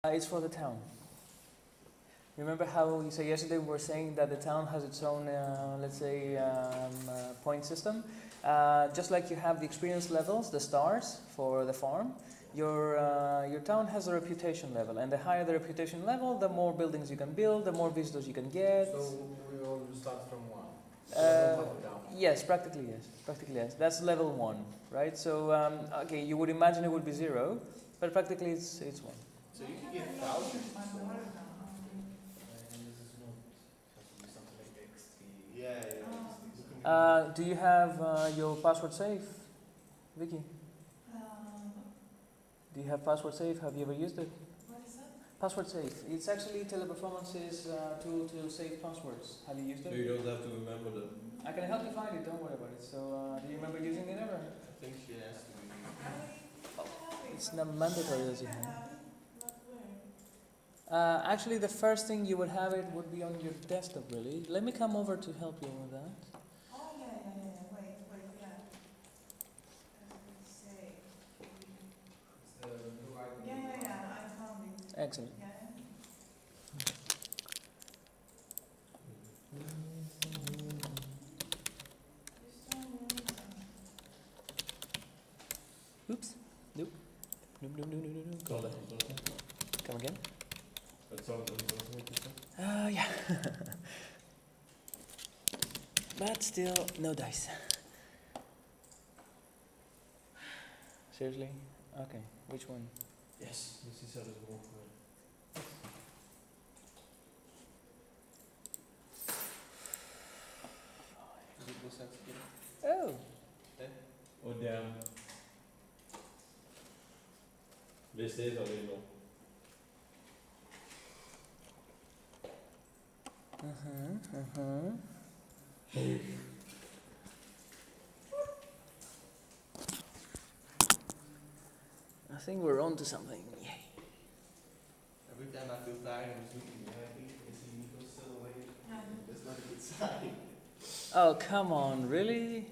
It's for the town. Remember how you said yesterday we were saying that the town has its own, let's say, point system? Just like you have the experience levels, the stars for the farm, your town has a reputation level, and the higher the reputation level, the more buildings you can build, the more visitors you can get. So we all start from one. Yes, practically yes. Practically yes. That's level 1, right? So okay, you would imagine it would be 0, but practically it's 1. So you can get thousands. Do you have your password safe, Vicky? Do you have password safe? Have you ever used it? What is that? Password safe. It's actually Teleperformance's tool to save passwords. Have you used it? So you don't have to remember them. I can help you find it. Don't worry about it. So, do you remember using it ever? I think she has to be. It's not mandatory as you have. Actually, the first thing you would have it would be on your desktop, really. Let me come over to help you with that. Oh, yeah. Wait, yeah. Say. Yeah, I found it. Excellent. Yeah. Oops. Nope. Nope. Call that. Come again? Yeah. But still, no dice. Seriously? Okay. Which one? Yes, this is how it works. Oh. Oh damn. Wist deze alleen nog. I think we're on to something. Yay. Every time I feel tired, I'm looking behind me and see Nico still awake. That's not a good sign. Oh, come on, really?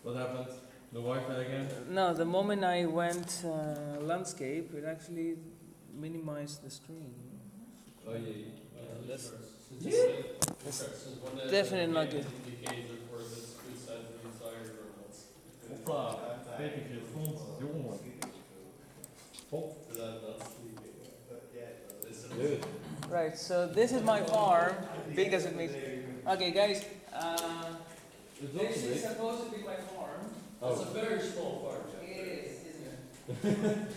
What happened? The Wi-Fi again? No, the moment I went landscape, it actually minimized the screen. Oh yeah. That's That's definitely not good. Indicator for this good side of the entire world. Hoppa, kijk ik je vond, jongen. Hop. Good. Right, so this is my farm, big as it may be. Okay, guys, this is supposed to be my farm. It's a very small farm. It is, isn't it?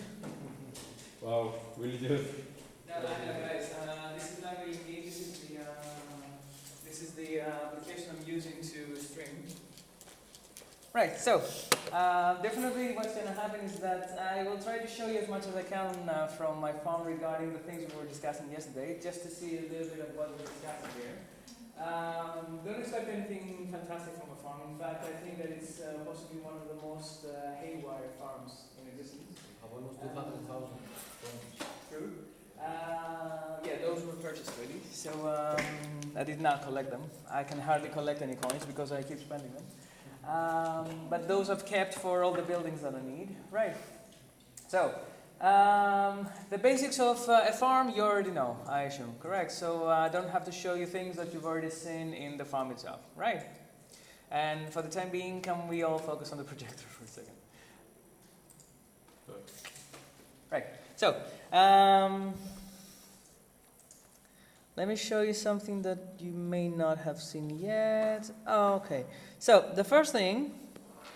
Wow, really good. No, guys, this is not really me. This is the application I'm using to stream. Right, so definitely what's going to happen is that I will try to show you as much as I can from my farm regarding the things we were discussing yesterday, just to see a little bit of what we're discussing here. Don't expect anything fantastic from a farm. In fact, I think that it's possibly one of the most haywire farms in existence. Almost 200,000. True. Yeah, those were purchased already. So I did not collect them. I can hardly collect any coins because I keep spending them. But those I've kept for all the buildings that I need. Right. So the basics of a farm you already know, I assume. Correct. So I don't have to show you things that you've already seen in the farm itself. Right. And for the time being, can we all focus on the projector for a second? Right. So let me show you something that you may not have seen yet. Oh, okay. So the first thing,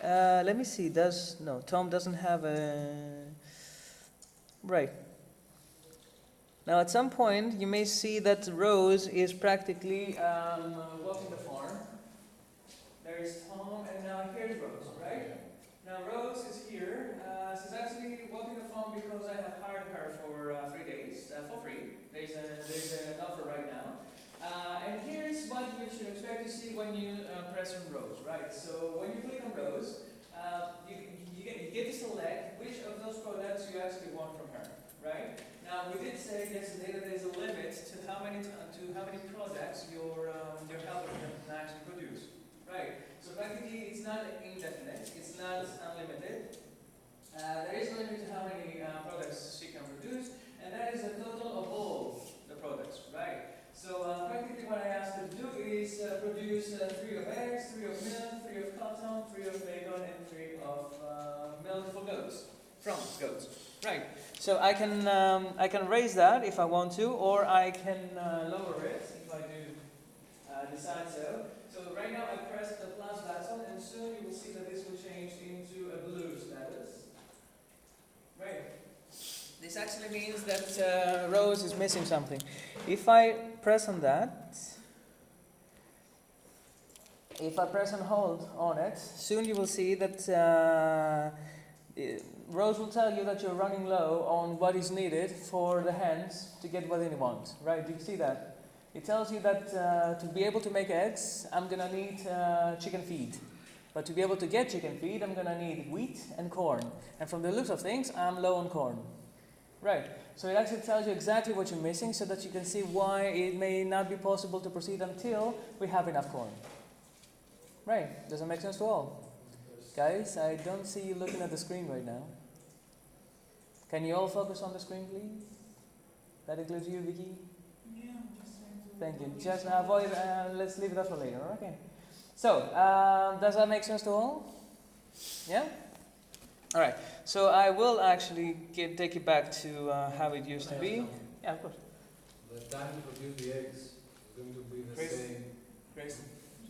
let me see. Tom doesn't have a. Right. Now at some point you may see that Rose is practically walking the farm. There's Tom, and now here's Rose. Right. Now Rose is here. She's actually walking the farm because I have hired her for 3 days for free. There's an offer right now. And here's what you should expect to see when you press on Rose, right? So when you click on Rose, you get to select which of those products you actually want from her, right? Now we did say yesterday that there's a limit to how many products your helper can actually produce, right? So practically it's not indefinite, it's not unlimited. There is a limit to how many products she can produce, and that is a Right. So I can raise that if I want to, or I can lower it if I do decide so. So right now I press the plus button, and soon you will see that this will change into a blue status. Right. This actually means that Rose is missing something. If I press on that, if I press and hold on it, soon you will see that Rose will tell you that you're running low on what is needed for the hens to get what they want. Right? Do you see that? It tells you that to be able to make eggs, I'm going to need chicken feed. But to be able to get chicken feed, I'm going to need wheat and corn. And from the looks of things, I'm low on corn. Right. So it actually tells you exactly what you're missing so that you can see why it may not be possible to proceed until we have enough corn. Right. Does that make sense to all? Guys, I don't see you looking at the screen right now. Can you all focus on the screen, please? That includes you, Vicky? Yeah, I'm just trying to. Thank you. Just avoid, let's leave that for later, okay? So, does that make sense to all? Yeah? Alright, so I will actually take you back to how it used to be. Yeah, of course. The time to produce the eggs is going to be the Grace? same. Grace?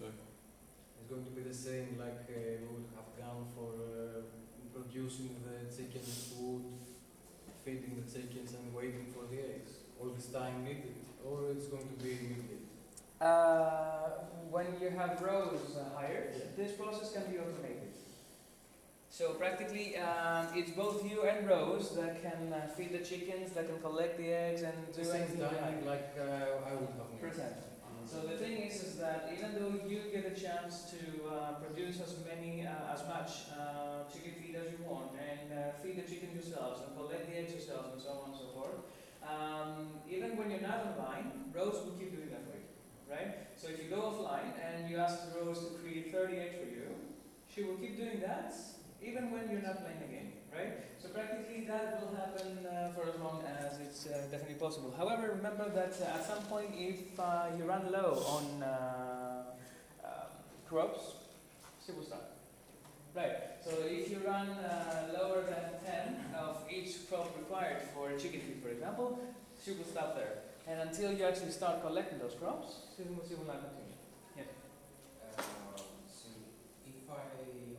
It's going to be the same like we would have gone for producing the chicken food, feeding the chickens and waiting for the eggs. All this time needed, or it's going to be immediate. When you have rows hired, this process can be automated. So practically, it's both you and Rose that can feed the chickens, that can collect the eggs and The do same anything time like I would have needed. Present. So the thing is that even though you get a chance to produce as much chicken feed as you want and feed the chicken yourselves and collect the eggs yourselves and so on and so forth, even when you're not online, Rose will keep doing that for you, right? So if you go offline and you ask Rose to create 30 eggs for you, she will keep doing that even when you're not playing the game, right? So practically that will happen for as long as it's definitely possible. However, remember that at some point if you run low on crops, she will stop. Right, so if you run lower than 10 of each crop required for chicken feed, for example, she will stop there. And until you actually start collecting those crops, she will not continue. Yes. So if I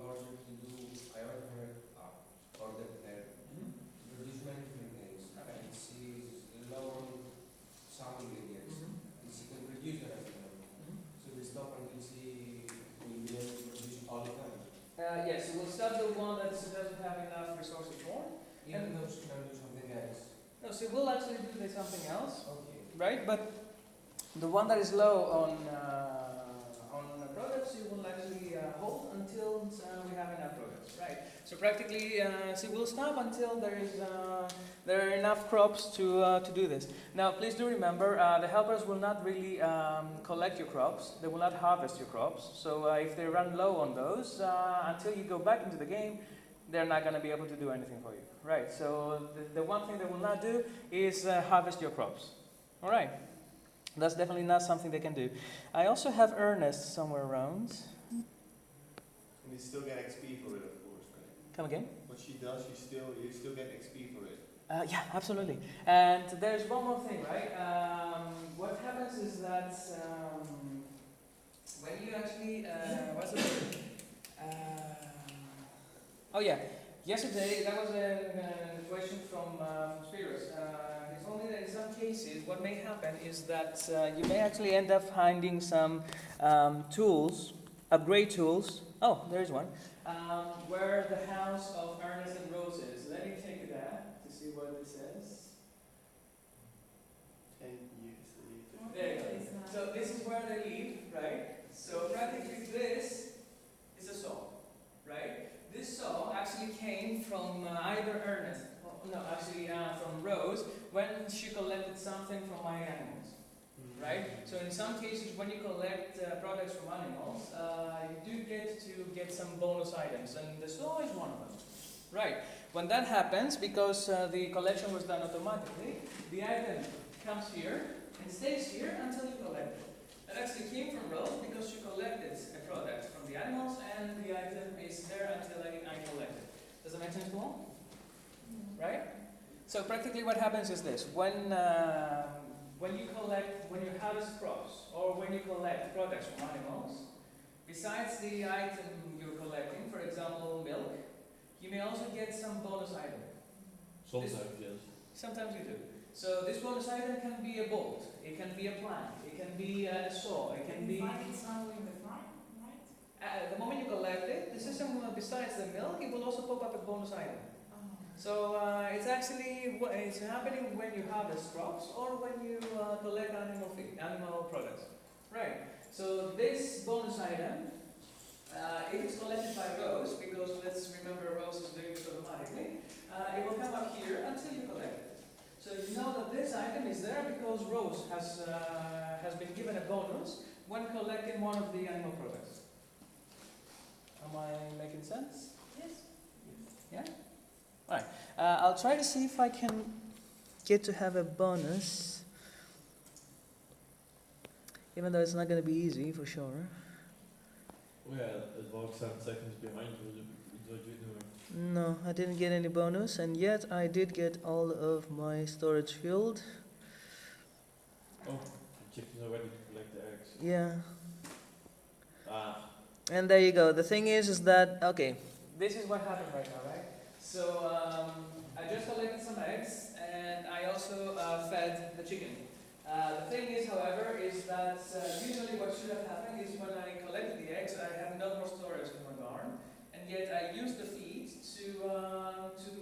order to do, I order her Mm-hmm. to produce many different things. Okay. And she's low on some ingredients. And she can produce the rest of them. So we stop until she will be able to produce all of them. Yes, so we'll stop the one that doesn't have enough resources for. Even though she can do something else. No, so we'll actually do something else, Okay. right? But the one that is low on products, you will actually hold until we have enough products, right? So practically, so we'll stop until there are enough crops to do this. Now, please do remember, the helpers will not really collect your crops. They will not harvest your crops. So if they run low on those, until you go back into the game, they're not going to be able to do anything for you, right? So the one thing they will not do is harvest your crops, all right? That's definitely not something they can do. I also have Ernest somewhere around. And you still get XP for it, of course, right? Come again? What she does, you still get XP for it. Yeah, absolutely. And there's one more thing, right? What happens is that when you actually, what's the word? Oh yeah, yesterday that was a question from Spiros. He told me that in some cases what may happen is that you may actually end up finding some tools, upgrade tools. Oh, there's one. Where the house of Ernest and Rose is. Let me take that to see what it says. 10 years later. There you go. So this is where they live, right? So practically this is a saw, right? This saw actually came from either Ernest, from Rose, when she collected something from my animals, right? So in some cases, when you collect products from animals, you do get some bonus items, and the saw is one of them, right? When that happens, because the collection was done automatically, the item comes here and stays here until you collect it. That actually came from Rose because she collected a product from the animals, and the item is there until I collect it. Does that make sense to all? Right? So practically what happens is this: when you harvest crops or when you collect products from animals, besides the item you're collecting, for example milk, you may also get some bonus item. Sometimes, yes. Sometimes you do. So this bonus item can be a bolt, it can be a plank, it can be a saw, it can be. Find it somewhere in the farm, right? The moment you collect it, the system besides the milk, it will also pop up a bonus item. So it's actually it's happening when you harvest crops or when you collect animal products. Right. So this bonus item, if it's collected by Rose, because let's remember Rose is doing this automatically, it will come up here until you collect it. So you know that this item is there because Rose has been given a bonus when collecting one of the animal products. Am I making sense? Yes. Yeah? Alright. I'll try to see if I can get to have a bonus. Even though it's not going to be easy for sure. Oh yeah, it walks 7 seconds behind you. What you doing? No, I didn't get any bonus, and yet I did get all of my storage filled. Oh, the chickens are ready to collect the eggs. Yeah. Ah, And there you go. The thing is that, okay, this is what happened right now, right? So I just collected some eggs, and I also fed the chicken. The thing is, however, is that usually what should have happened is when I collected the eggs, I had no more storage in my barn, and yet I used the feed to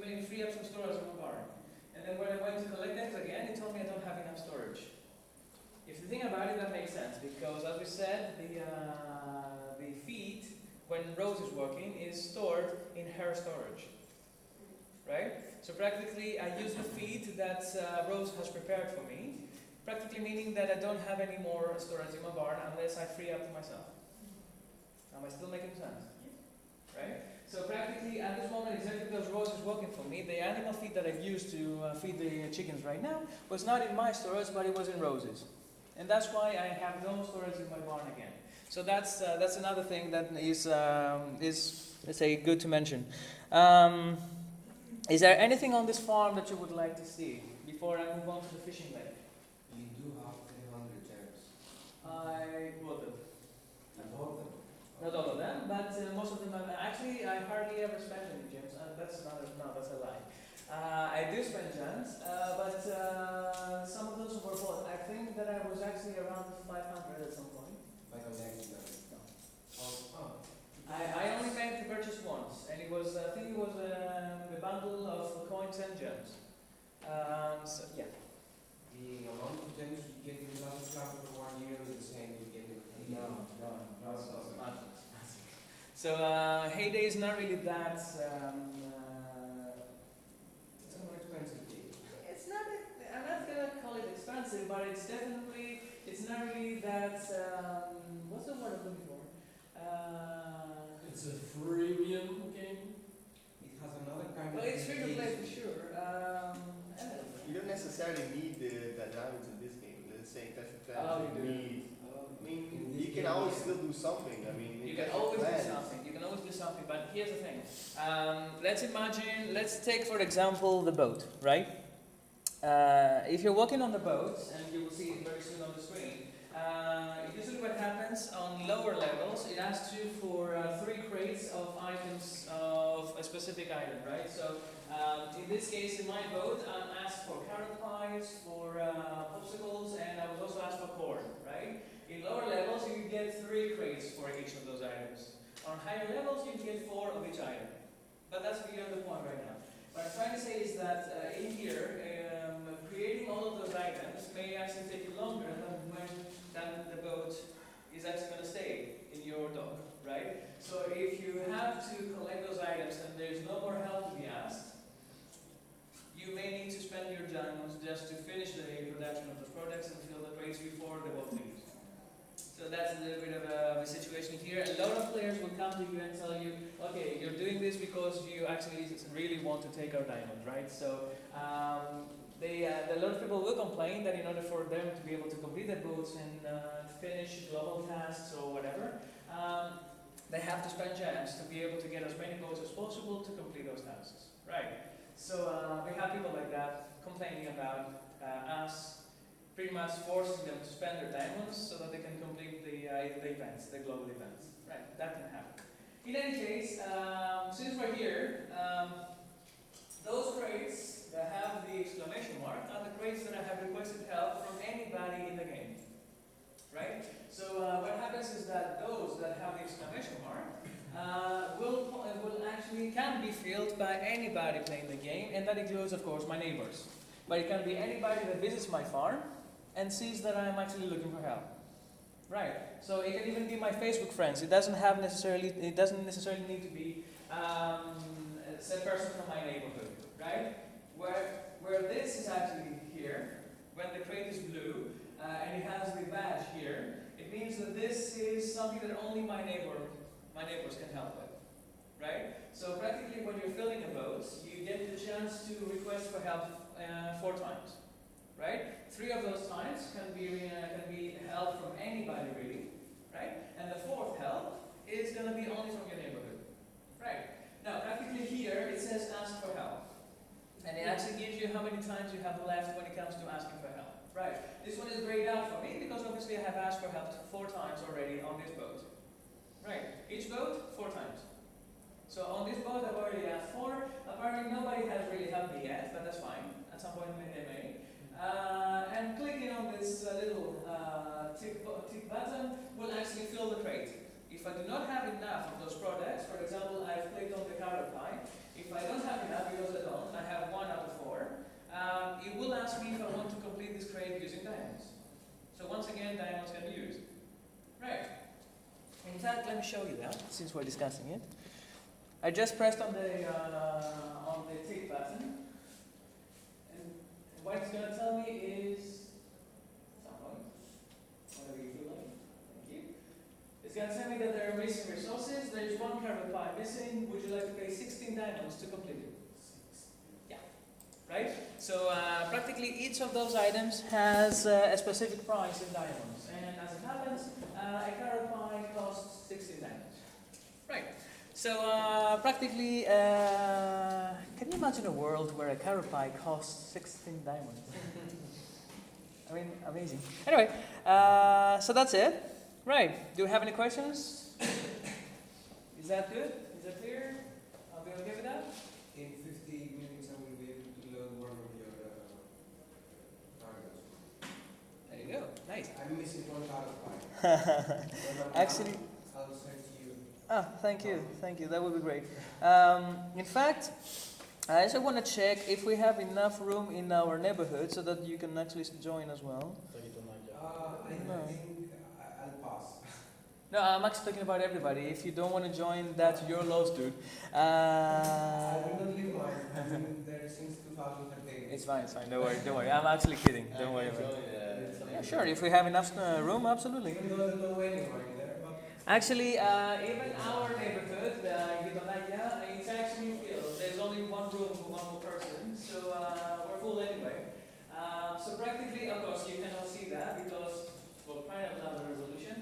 maybe free up some storage in my barn. And then when I went to collect eggs again, it told me I don't have enough storage. If you think about it, that makes sense, because as we said, the feed, when Rose is working, is stored in her storage. Right? So practically I use the feed that Rose has prepared for me, practically meaning that I don't have any more storage in my barn unless I free up to myself. Am I still making sense? Right? So practically at this moment, exactly because Rose is working for me, the animal feed that I've used to feed the chickens right now was not in my storage, but it was in Rose's. And that's why I have no storage in my barn again. So that's another thing that is let's say good to mention. Is there anything on this farm that you would like to see before I move on to the fishing lake? You do have 300 gems. I bought them. I bought them. Not all of them, but most of them. Actually, I hardly ever spend any gems. That's a lie. I do spend gems, but some of those were bought. I think that I was actually around 500 at some point. By collecting them. No. Oh. I only made the purchase once, and it was I think it was a bundle of coins and gems. So yeah. The amount of gems you get in the last club for 1 year is the same you get in the No. So Heyday is not really that. It's a more expensive game. It's not. I'm not gonna call it expensive, but it's definitely. It's not really that. What's the word I'm looking for? it's a freemium game. It has another kind Well, of. it's free to play for sure. You don't necessarily need the diamonds in this game. Let's say Clash of Clans. Oh, you do. I mean, you can always still do something. I mean, You in can Clash of always do Clans, something. You can always do something. But here's the thing. Let's take for example the boat, right? If you're walking on the boat, and you will see it very soon on the screen, usually what happens on lower levels, it asks you for 3 crates of items of a specific item, right? So in this case, in my boat, I'm asked for carrot pies, for popsicles, and I was also asked for corn, right? In lower levels, you can get 3 crates for each of those items. On higher levels, you can get 4 of each item. But that's beyond the point right now. What I'm trying to say is that in here, creating all of those items may actually take you longer than the boat is actually going to stay in your dock, right? So if you have to collect those items and there's no more help to be asked, you may need to spend your diamonds just to finish the production of those products and fill the crates before the boat leaves. So that's a little bit of a situation here. A lot of players will come to you and tell you, okay, you're doing this because you actually really want to take our diamonds, right? So a lot of people will complain that in order for them to be able to complete their boats and finish global tasks or whatever, they have to spend gems to be able to get as many boats as possible to complete those tasks, right? So we have people like that complaining about us pretty much forcing them to spend their diamonds so that they can complete the events, the global events. Right, that can happen. In any case, since we're here, those crates that have the exclamation mark are the crates that I have requested help from anybody in the game. Right? So what happens is that those that have the exclamation mark will actually can be filled by anybody playing the game, and that includes, of course, my neighbors. But it can be anybody that visits my farm and sees that I'm actually looking for help. Right. So it can even be my Facebook friends. It doesn't necessarily need to be a person from my neighborhood. Right? Where this is actually here, when the crate is blue and it has the badge here, it means that this is something that only my neighbors can help with. Right? So practically when you're filling a boat, you get the chance to request for help 4 times. Right? 3 of those times can be help from anybody really. Right? And the 4th help is going to be only from your neighborhood. Right? Now practically here it says ask for help. And it actually gives you how many times you have left when it comes to asking for help. Right? This one is grayed out for me because obviously I have asked for help 4 times already on this boat. Right? Each boat, 4 times. So on this boat I've already asked 4. Apparently nobody has really helped me yet, but that's fine. At some point they may. And clicking on this little tick button will actually fill the crate. If I do not have enough of those products, for example, I've clicked on the carrot pie. If I don't have enough, because I don't, I have 1 out of 4, it will ask me if I want to complete this crate using diamonds. So once again, diamonds can be used. Right. In fact, let me show you that, since we're discussing it. I just pressed on the tick button, and what it's going to tell me is something, whatever you feel like. Thank you. It's going to tell me that there are missing resources. There is 1 carrot pie missing. Would you like to pay 16 diamonds to complete it? Yeah. Right? So practically each of those items has a specific price in diamonds. And as it happens, a carrot pie costs 16 diamonds. Right. So practically, can you imagine a world where a carrot pie costs 16 diamonds? I mean, amazing. Anyway, so that's it. Right. Do you have any questions? Is that good? Is that clear? Are we okay with that? In 50 minutes, I will be able to load one of your targets. There you go. Nice. I'm missing 1 carrot pie. Actually. I'll send to you. Ah, thank you. Thank you. That would be great. In fact, I also want to check if we have enough room in our neighborhood so that you can actually join as well. So you don't like that? I No. think I'll pass. No, I'm actually talking about everybody. If you don't want to join, that's your loss, dude. I will not leave mine. I've been there since 2013. It's fine, don't worry. I'm actually kidding. Don't worry about it. Yeah, sure, if we have enough room, absolutely. Even though there's no anyone in there, but Actually, even our neighborhood, Gidonaya, it's actually filled. There's only 1 room for 1 more person, so we're full anyway. So practically, of course, you cannot see that because we're trying to have a resolution.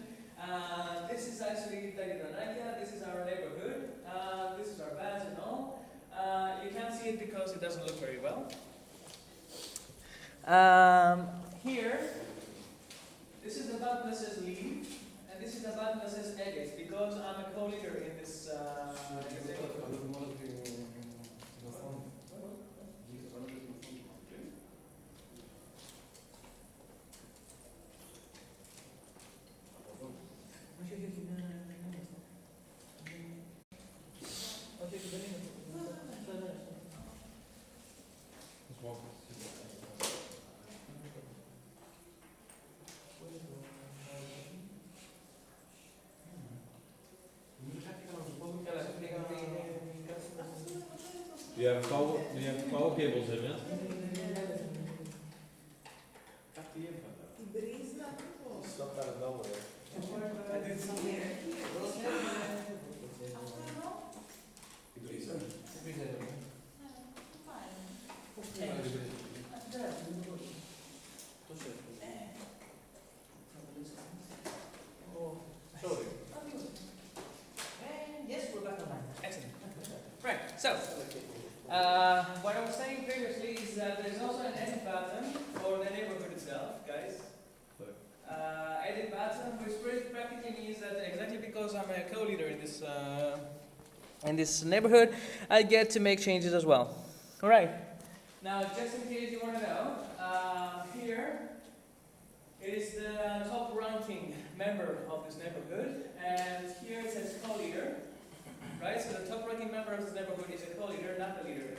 This is actually Gidonaya, this is our neighborhood, this is our badge and all. You can't see it because it doesn't look very well. Here, this is the button that says leave. And this is the button that says edit because I'm a co-leader in this Do you have power cables in it? Stopped out of nowhere. Yes, we're back online. Excellent. Right, so, what I was this neighborhood, I get to make changes as well. All right. Now, just in case you want to know, here it is the top ranking member of this neighborhood, and here it says co-leader, right? So the top ranking member of this neighborhood is a co-leader, not the leader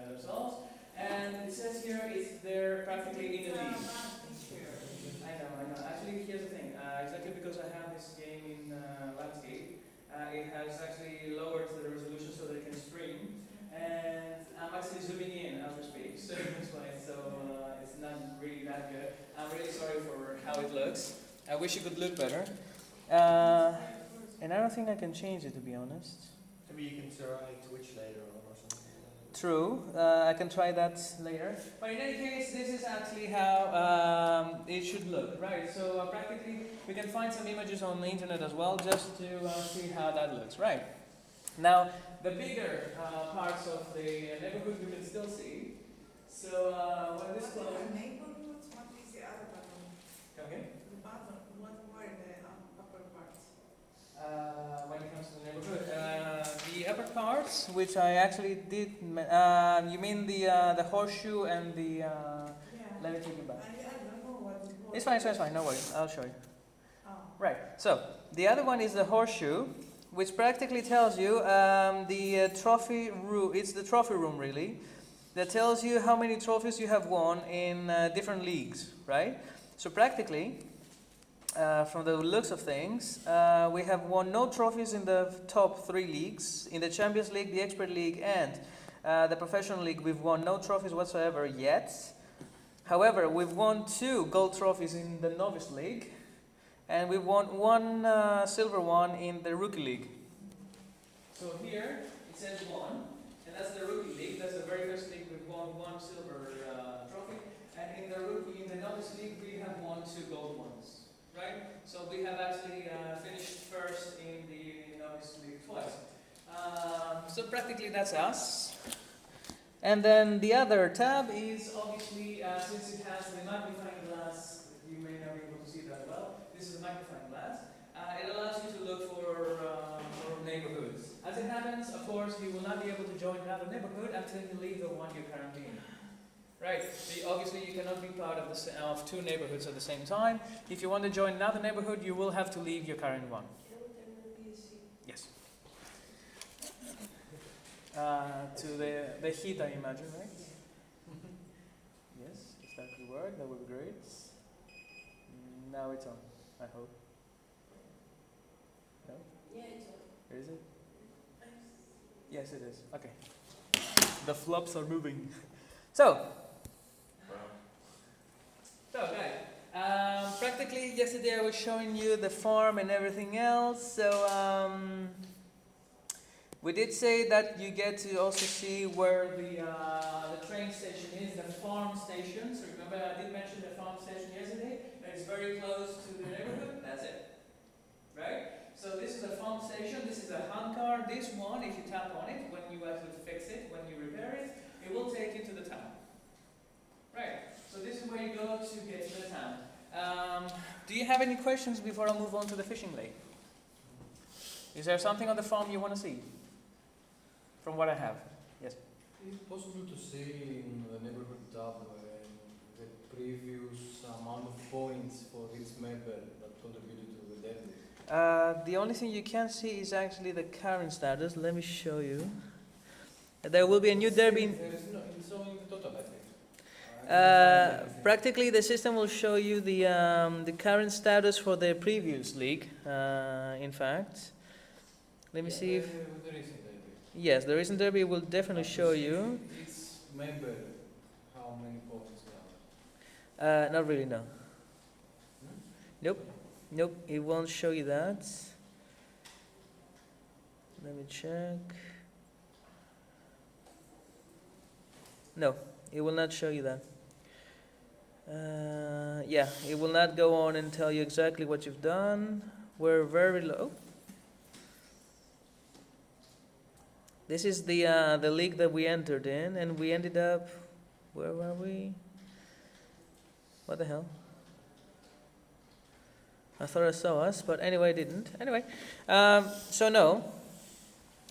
themselves. And it says here they're practically in the lead. I know. Actually, here's the thing. Exactly because I have this game in landscape, it has actually lowered the resolution so that it can stream. And I'm actually zooming in as we speak, so that's why it's not really that good. I'm really sorry for how it looks. I wish it could look better. And I don't think I can change it, to be honest. Maybe you can try Twitch later on or something. True, I can try that later. But in any case, this is actually how it should look, right? So practically, we can find some images on the internet as well, just to see how that looks, right? Now, the bigger parts of the neighborhood you can still see. So when this closes, Neighborhoods, what is the other button? okay. The bottom, what were the upper parts? When it comes to the neighborhood, the upper parts, which I actually did. You mean the horseshoe and the? Let me take it back. I don't know what it was. It's fine. No worries. I'll show you. Oh. Right. So the other one is the horseshoe, which practically tells you the trophy room. It's the trophy room, really, that tells you how many trophies you have won in different leagues, right? So practically, from the looks of things, we have won no trophies in the top 3 leagues. In the Champions League, the Expert League, and the Professional League, we've won no trophies whatsoever yet. However, we've won 2 gold trophies in the Novice League, and we've won 1 silver one in the Rookie League. So here it says 1, and that's the Rookie League. That's the very first league we've won 1 silver trophy, and in the Novice League we have won 2 gold ones, right? So we have actually finished first in the Novice League twice. So practically that's us. And then the other tab is obviously, since it has the magnifying glass, you may not be able to see that well. This is a magnifying glass. It allows you to look for neighborhoods. As it happens, of course, you will not be able to join another neighborhood until you leave the one you're currently in. Right? Obviously, you cannot be part of 2 neighborhoods at the same time. If you want to join another neighborhood, you will have to leave your current one. Yes. To the heat, I imagine, right? Yes, if that could work, that would be great. Now it's on, I hope. No? Yeah, it's on. Is it? Yes, it is. Okay. The flops are moving. So guys, practically yesterday I was showing you the farm and everything else. So we did say that you get to also see where the train station is, the farm station. So remember I did mention the farm station yesterday. It's very close to the neighborhood. That's it. Right? So this is a farm station. This is a handcar. This one, if you tap on it, when you actually fix it, when you repair it, it will take you to the town. Right? So this is where you go to get to the town. Do you have any questions before I move on to the fishing lake? Is there something on the farm you want to see? From what I have. Yes? Is it possible to see in the neighborhood tab the previous amount of points for each member that contributed to the derby? The only thing you can see is actually the current status. Let me show you. There will be a new derby. It's showing the total, I think. Practically, the system will show you the current status for the previous league. In fact, let me see if The recent derby. yes, the recent derby will definitely show you. Each member, how many points they have? Not really, no. Nope, it won't show you that. Let me check. No, it will not show you that. Yeah, it will not go on and tell you exactly what you've done. We're very low. This is the league that we entered in, and we ended up. Where were we? What the hell? I thought I saw us, but anyway, I didn't. Anyway, so no,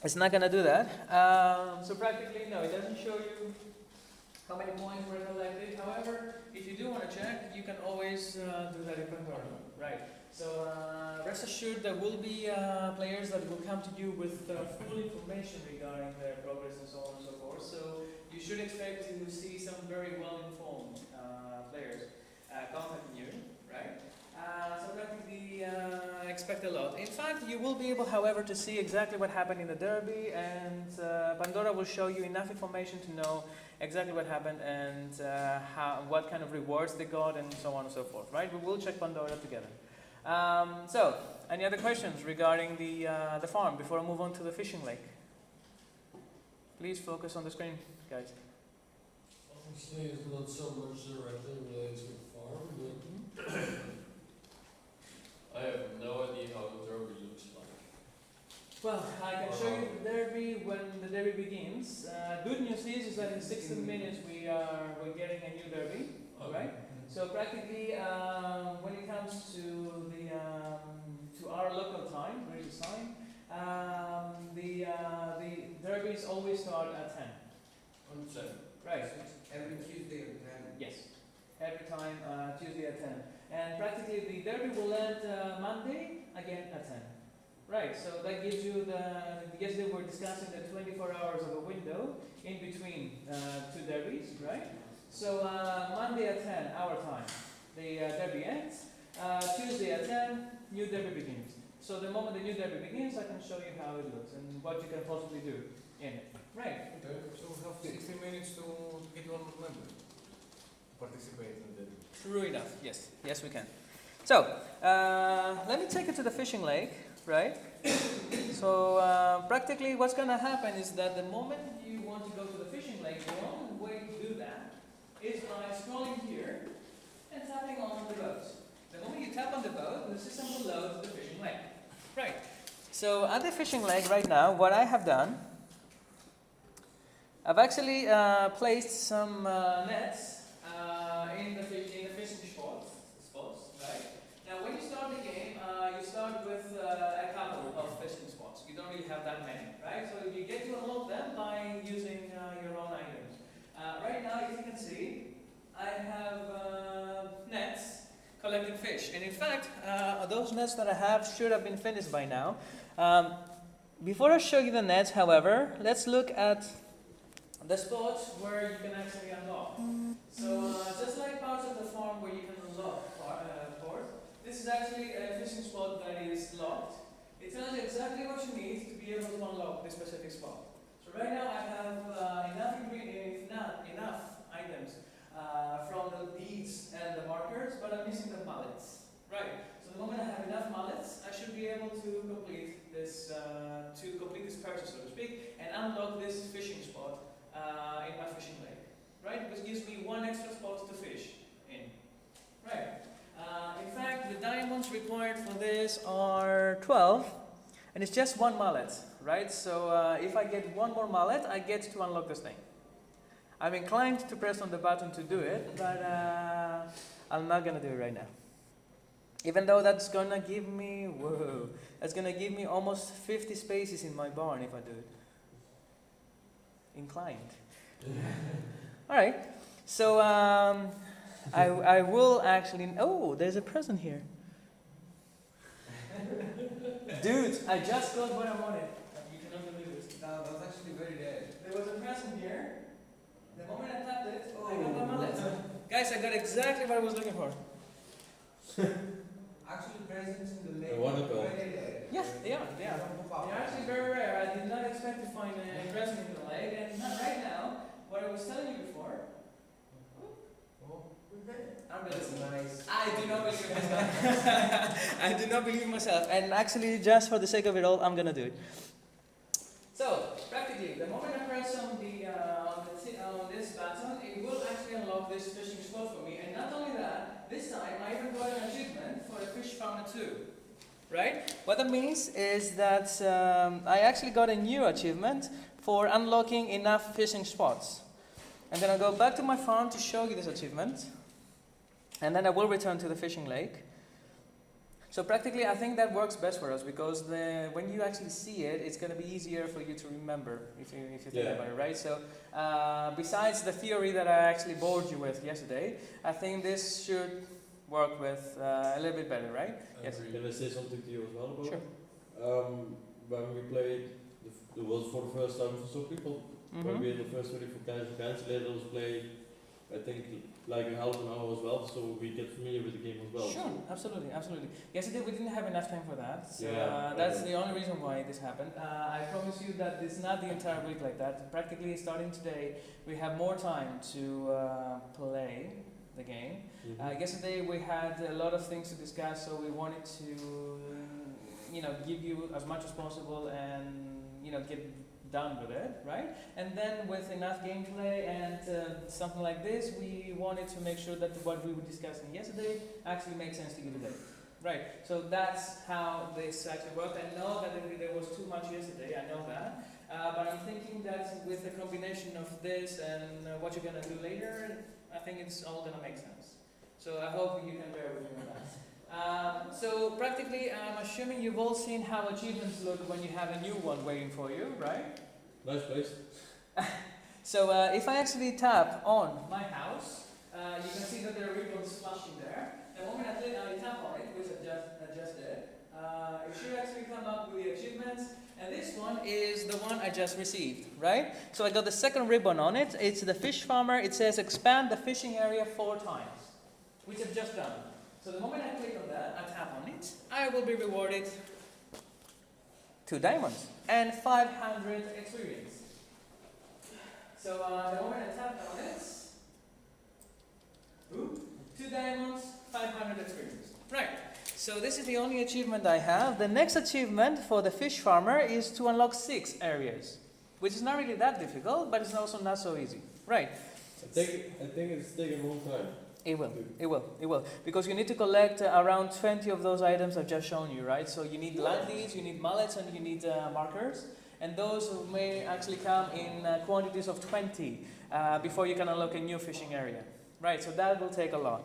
It's not going to do that. So practically, no, it doesn't show you how many points were collected. However, if you do want to check, you can always do that in Pandora. Right. So rest assured there will be players that will come to you with full information regarding their progress and so on and so forth. So you should expect to see some very well-informed players contacting you, right? So practically expect a lot. In fact, you will be able, however, to see exactly what happened in the derby, and Pandora will show you enough information to know exactly what happened and what kind of rewards they got and so on and so forth, right? We will check Pandora together. So, any other questions regarding the farm before I move on to the fishing lake? Please focus on the screen, guys. Obviously, it's not so much directly related to the farm, but I have no idea how the derby looks like. Well, I can show you the derby when the derby begins. Good news is that in 16 minutes we're getting a new derby, right? So practically, when it comes to to our local time, British time, the derbies always start at 10. On 7. Right. Every Tuesday at 10. Yes. Every time Tuesday at 10. And practically the derby will end Monday again at 10. Right, so that gives you yesterday we were discussing the 24 hours of a window in between two derbies, right? So Monday at 10, our time, the derby ends. Tuesday at 10, new derby begins. So the moment the new derby begins, I can show you how it looks and what you can possibly do in it. Right. Okay, so we have 16 minutes to get one more member to participate in the derby. True enough, yes. Yes, we can. So, let me take it to the fishing lake, right? So, practically what's going to happen is that the moment you want to go to the fishing lake, the only way to do that is by scrolling here and tapping on the boat. The moment you tap on the boat, the system will load the fishing lake. Right. So, at the fishing lake right now, what I have done, I've actually placed some nets in the fishing spots, right? Now, when you start the game, you start with a couple of fishing spots. You don't really have that many, right? So you get to unlock them by using your own items. Right now, if you can see, I have nets collecting fish. And in fact, those nets that I have should have been finished by now. Before I show you the nets, however, let's look at the spots where you can actually unlock. So just like parts of the farm where you can unlock ports, this is actually a fishing spot that is locked. It tells you exactly what you need to be able to unlock this specific spot. So right now I have enough items from the beads and the markers, but I'm missing the mallets. Right. So the moment I have enough mallets, I should be able to complete this purchase, so to speak, and unlock this fishing spot in my fishing lake, right? Which gives me one extra spot to fish in, right? In fact, the diamonds required for this are 12, and it's just one mallet, right? So if I get one more mallet, I get to unlock this thing. I'm inclined to press on the button to do it, but I'm not gonna do it right now. Even though that's gonna give me, that's gonna give me almost 50 spaces in my barn if I do it. Inclined. All right. So I will actually. Oh, there's a present here. Dude, I just got what I wanted. You cannot believe this. No, that was actually very rare. There was a present here. The moment I tapped it, I got my mallet. Guys, I got exactly what I was looking for. Actually, presents in the lake. I want a belt. Very rare. Yeah, they are. They are. They're actually very rare. I did not expect to find a present in the lake, and right now, what I was telling you before. That's nice. I do not believe myself. I do not believe myself, and actually, just for the sake of it all, I'm gonna do it. So, practically, the moment I press on this button, it will actually unlock this fishing spot for me. And not only that, this time I even got an achievement for a fish founder too. Right? What that means is that I actually got a new achievement for unlocking enough fishing spots. And then I'll go back to my farm to show you this achievement. And then I will return to the fishing lake. So practically, I think that works best for us because when you actually see it, it's going to be easier for you to remember if you think Yeah. about it, right? So besides the theory that I actually bored you with yesterday, I think this should work with a little bit better, right? Yes. Can I say something to you as well about Sure. it? When we played, it was for the first time for some people. When we had the first ready for Cancel, let us play, I think, like a half an hour as well, so we get familiar with the game as well. Sure, absolutely, absolutely. Yesterday we didn't have enough time for that, so Yeah, that's okay. the only reason why this happened. I promise you that it's not the entire week like that. Practically starting today, we have more time to play the game. Yesterday we had a lot of things to discuss, so we wanted to, give you as much as possible and, get done with it, right? And then with enough gameplay and something like this, we wanted to make sure that what we were discussing yesterday actually makes sense to you today. Right, so that's how this actually worked. I know that there was too much yesterday, I know that. But I'm thinking that with the combination of this and what you're going to do later, I think it's all going to make sense. So I hope you can bear with me on that. So practically, I'm assuming you've all seen how achievements look when you have a new one waiting for you, right? Nice place. So if I actually tap on my house, you can see that there are ribbons flashing there. The moment I tap on it, which I just did, it should actually come up with the achievements. And this one is the one I just received, right? So I got the second ribbon on it. It's the fish farmer. It says expand the fishing area 4 times, which I've just done. So the moment I click on that, I tap on it, I will be rewarded 2 diamonds and 500 experience. So the moment I tap on it, 2 diamonds, 500 experience. Right. So this is the only achievement I have. The next achievement for the fish farmer is to unlock 6 areas, which is not really that difficult, but it's also not so easy. Right. I think it's taking a long time. It will. Because you need to collect around 20 of those items I've just shown you, right? So you need landlies, you need mullets, and you need markers. And those may actually come in quantities of 20 before you can unlock a new fishing area. Right, so that will take a lot.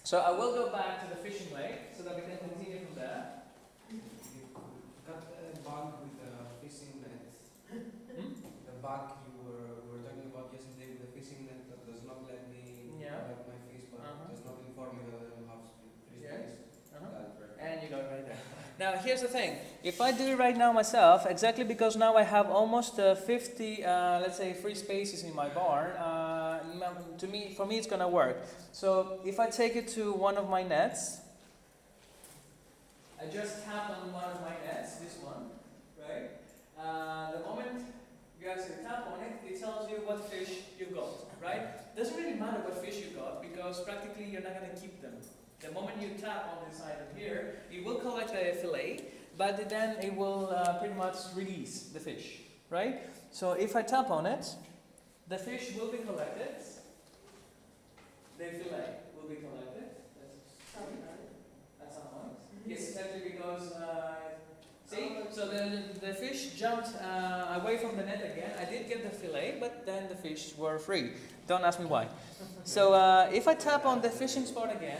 So I will go back to the fishing lake so that we can continue from there. Got a bug with the fishing net. The bug you were talking about yesterday with the fishing net that does not let me collect my fish, but does not inform me that I don't have fish. And you got it right there. Now here's the thing. If I do it right now myself, exactly because now I have almost 50, let's say, free spaces in my barn, for me it's gonna work. So if I take it to one of my nets, I just tap on one of my nets, this one, right? The moment you actually tap on it, it tells you what fish you've got, right? Doesn't really matter what fish you got because practically you're not gonna keep them. The moment you tap on this item here, it will collect a fillet, but then it will pretty much release the fish, right? So if I tap on it, the fish will be collected. The fillet will be collected. At some point. Yes, exactly because, see? So the fish jumped away from the net again. I did get the fillet, but then the fish were free. Don't ask me why. So if I tap on the fishing spot again,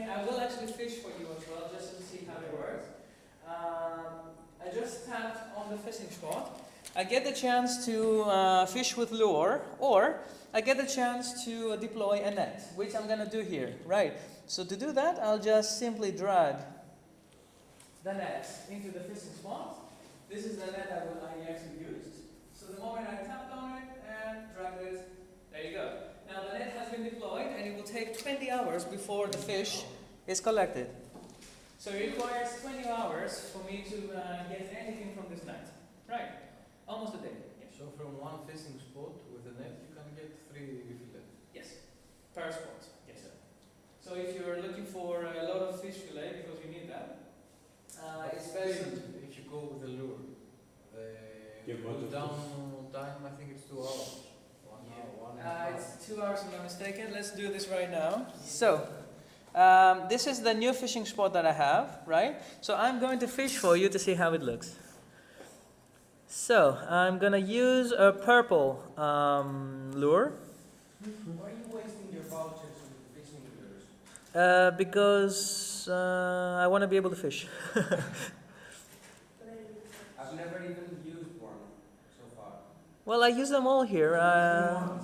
I will actually fish for you as well, just to see how it works. I just tapped on the fishing spot. I get the chance to fish with lure, or I get the chance to deploy a net, which I'm going to do here, right? So to do that, I'll just simply drag the net into the fishing spot. This is the net I actually used. So the moment I tapped on it and dragged it, there you go. Now the net has been deployed and it will take 20 hours before the fish is collected. So it requires 20 hours for me to get anything from this net. Right, almost a day. Yes. So from one fishing spot with a net you can get 3 fillets? Yes, per spot. Yes, sir. So if you're looking for a lot of fish fillet because you need that, it's better. If you go with the lure, Yeah, cool down time, I think it's 2 hours. 1 hour, 1 and a half. It's 2 hours if I'm not mistaken. Let's do this right now. So, this is the new fishing spot that I have, right? So I'm going to fish for you to see how it looks. So, I'm going to use a purple lure. Why are you wasting your vouchers with the fishing lures? Because I want to be able to fish. I've never even used one so far. Well, I use them all here. Why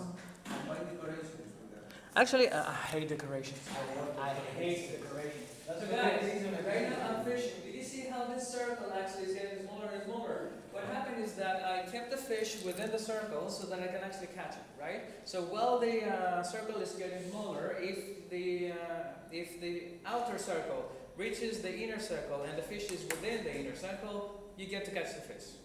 decorations with them? Actually, I hate decorations. I hate decorations. So guys, right now I'm fishing. Did you see how this circle actually is getting smaller and smaller? What happened is that I kept the fish within the circle so that I can actually catch it, right? So while the circle is getting smaller, if the outer circle reaches the inner circle and the fish is within the inner circle, you get to catch the fish.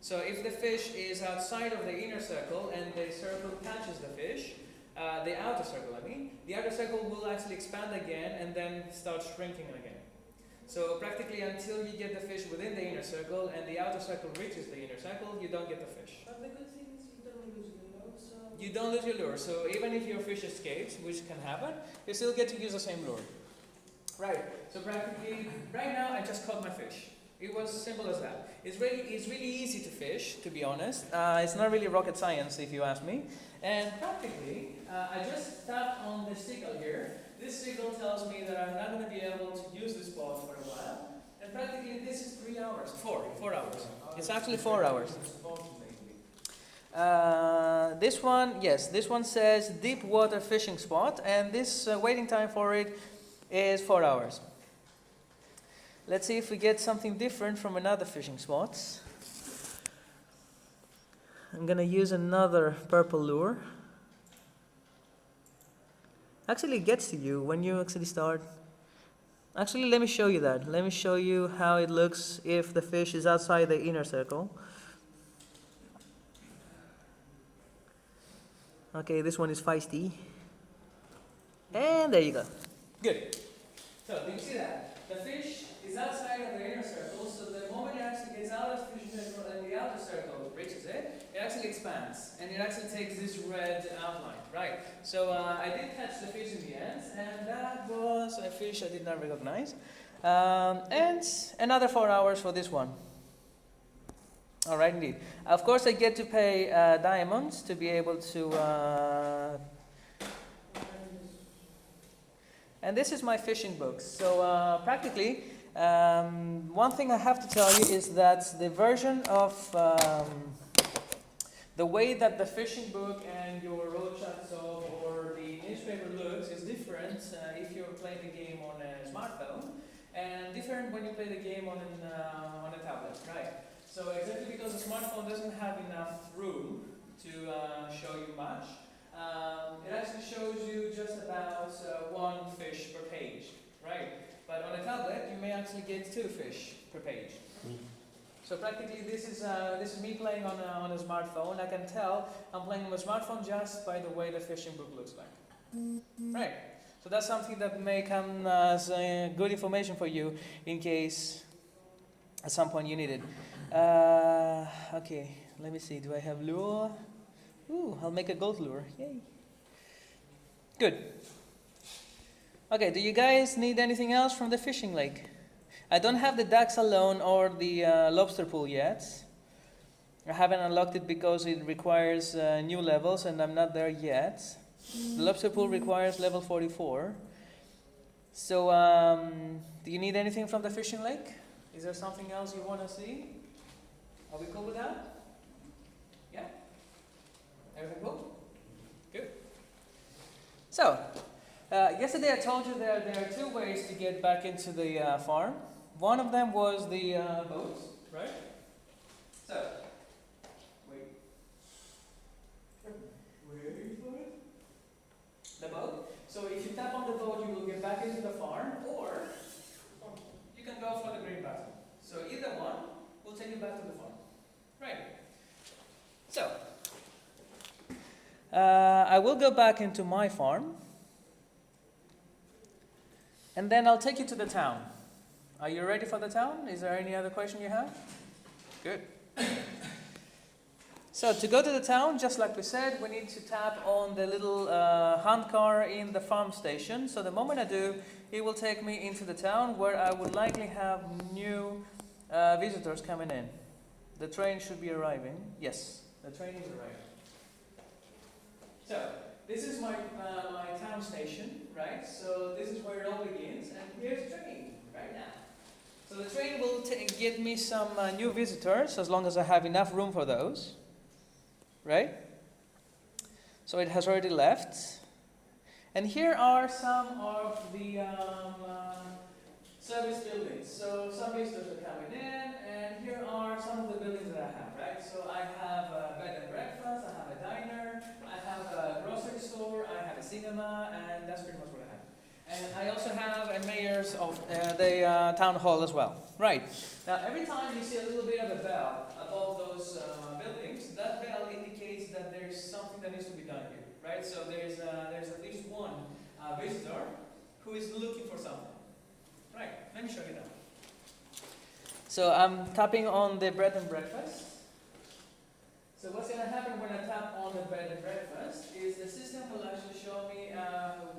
So if the fish is outside of the inner circle and the circle catches the fish, the outer circle, the outer circle will actually expand again and then start shrinking again. So practically until you get the fish within the inner circle and the outer circle reaches the inner circle, you don't get the fish. But the good thing is you don't lose your lure, so... You don't lose your lure, so even if your fish escapes, which can happen, you still get to use the same lure. Right, so practically, right now I just caught my fish. It was simple as that. It's really easy to fish, to be honest. It's not really rocket science, if you ask me. And practically, I just tapped on the signal here. This signal tells me that I'm not going to be able to use this boat for a while. And practically, this is 3 hours. 4 hours. It's actually 4 hours. This one, yes, this one says deep water fishing spot, and this waiting time for it is 4 hours. Let's see if we get something different from another fishing spot. I'm gonna use another purple lure. Actually, it gets to you when you actually start. Actually, let me show you that. Let me show you how it looks if the fish is outside the inner circle. Okay, this one is feisty. And there you go. Good. So, do you see that? The fish is outside of the inner circle, so the moment it actually gets out of the fishing circle and the outer circle reaches it, it actually expands. And it actually takes this red outline, right? So I did catch the fish in the end, and that was a fish I did not recognize. And another 4 hours for this one. Alright, indeed. Of course, I get to pay diamonds to be able to... and this is my fishing book. So practically, one thing I have to tell you is that the version of the way that the fishing book and your road chatso or the newspaper looks is different if you're playing the game on a smartphone, and different when you play the game on a tablet, right? So exactly because the smartphone doesn't have enough room to show you much, it actually shows you just about one fish per page, right? But on a tablet, you may actually get 2 fish per page. So practically, this is me playing on a smartphone. I can tell I'm playing on a smartphone just by the way the fishing book looks like. Right. So that's something that may come as good information for you in case at some point you need it. Okay, let me see. Do I have lure? Ooh, I'll make a gold lure. Yay. Good. Okay, do you guys need anything else from the fishing lake? I don't have the ducks alone or the lobster pool yet. I haven't unlocked it because it requires new levels and I'm not there yet. The lobster pool requires level 44. So, do you need anything from the fishing lake? Is there something else you want to see? Are we cool with that? Yeah? Everything cool? Good. So, yesterday I told you there are 2 ways to get back into the farm. One of them was the boat, right? So, wait for it. The boat. So if you tap on the boat, you will get back into the farm, or you can go for the green button. So either one will take you back to the farm. Right. So, I will go back into my farm, and then I'll take you to the town. Are you ready for the town? Is there any other question you have? Good. So to go to the town, just like we said, we need to tap on the little hand car in the farm station. So the moment I do, it will take me into the town where I would likely have new visitors coming in. The train should be arriving. Yes, the train is arriving. So this is my town station, right? So this is where it all begins, and here's the train right now. So the train will get me some new visitors as long as I have enough room for those, right? So it has already left. And here are some of the service buildings. So some visitors are coming in, and here are some of the buildings that I have, right? So I have a bed and breakfast, I have a diner, I have a grocery store, I have a cinema, and that's pretty much what I have. And I also have a mayor's of the town hall as well. Right. Now every time you see a little bit of a bell above those buildings, that bell indicates that there's something that needs to be done here. Right? So there's at least one visitor who is looking for something. Right, let me show you that. So I'm tapping on the bread and breakfast. So what's going to happen when I tap on the bread and breakfast is the system will actually show me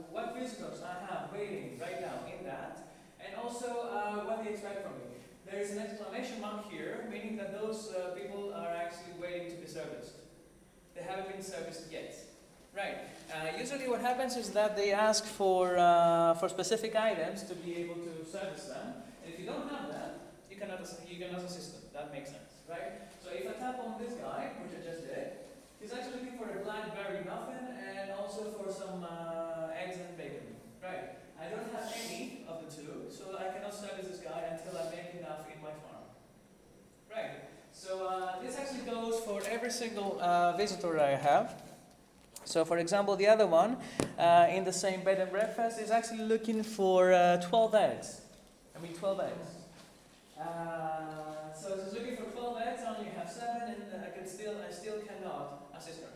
what visitors I have waiting right now in that, and also what they expect from me. There is an exclamation mark here, meaning that those people are actually waiting to be serviced. They haven't been serviced yet. Right. Usually what happens is that they ask for specific items to be able to service them. And if you don't have them, you cannot assist them. That makes sense, right? So if I tap on this guy, which I just did, he's actually looking for a blackberry muffin and also for some eggs and bacon. Right. I don't have any of the two, so I cannot service this guy until I make enough in my farm. Right. So this actually goes for every single visitor I have. So for example, the other one in the same bed and breakfast is actually looking for 12 eggs. 12 eggs. So it's looking for 12 eggs, I only have 7, and I still cannot assist her.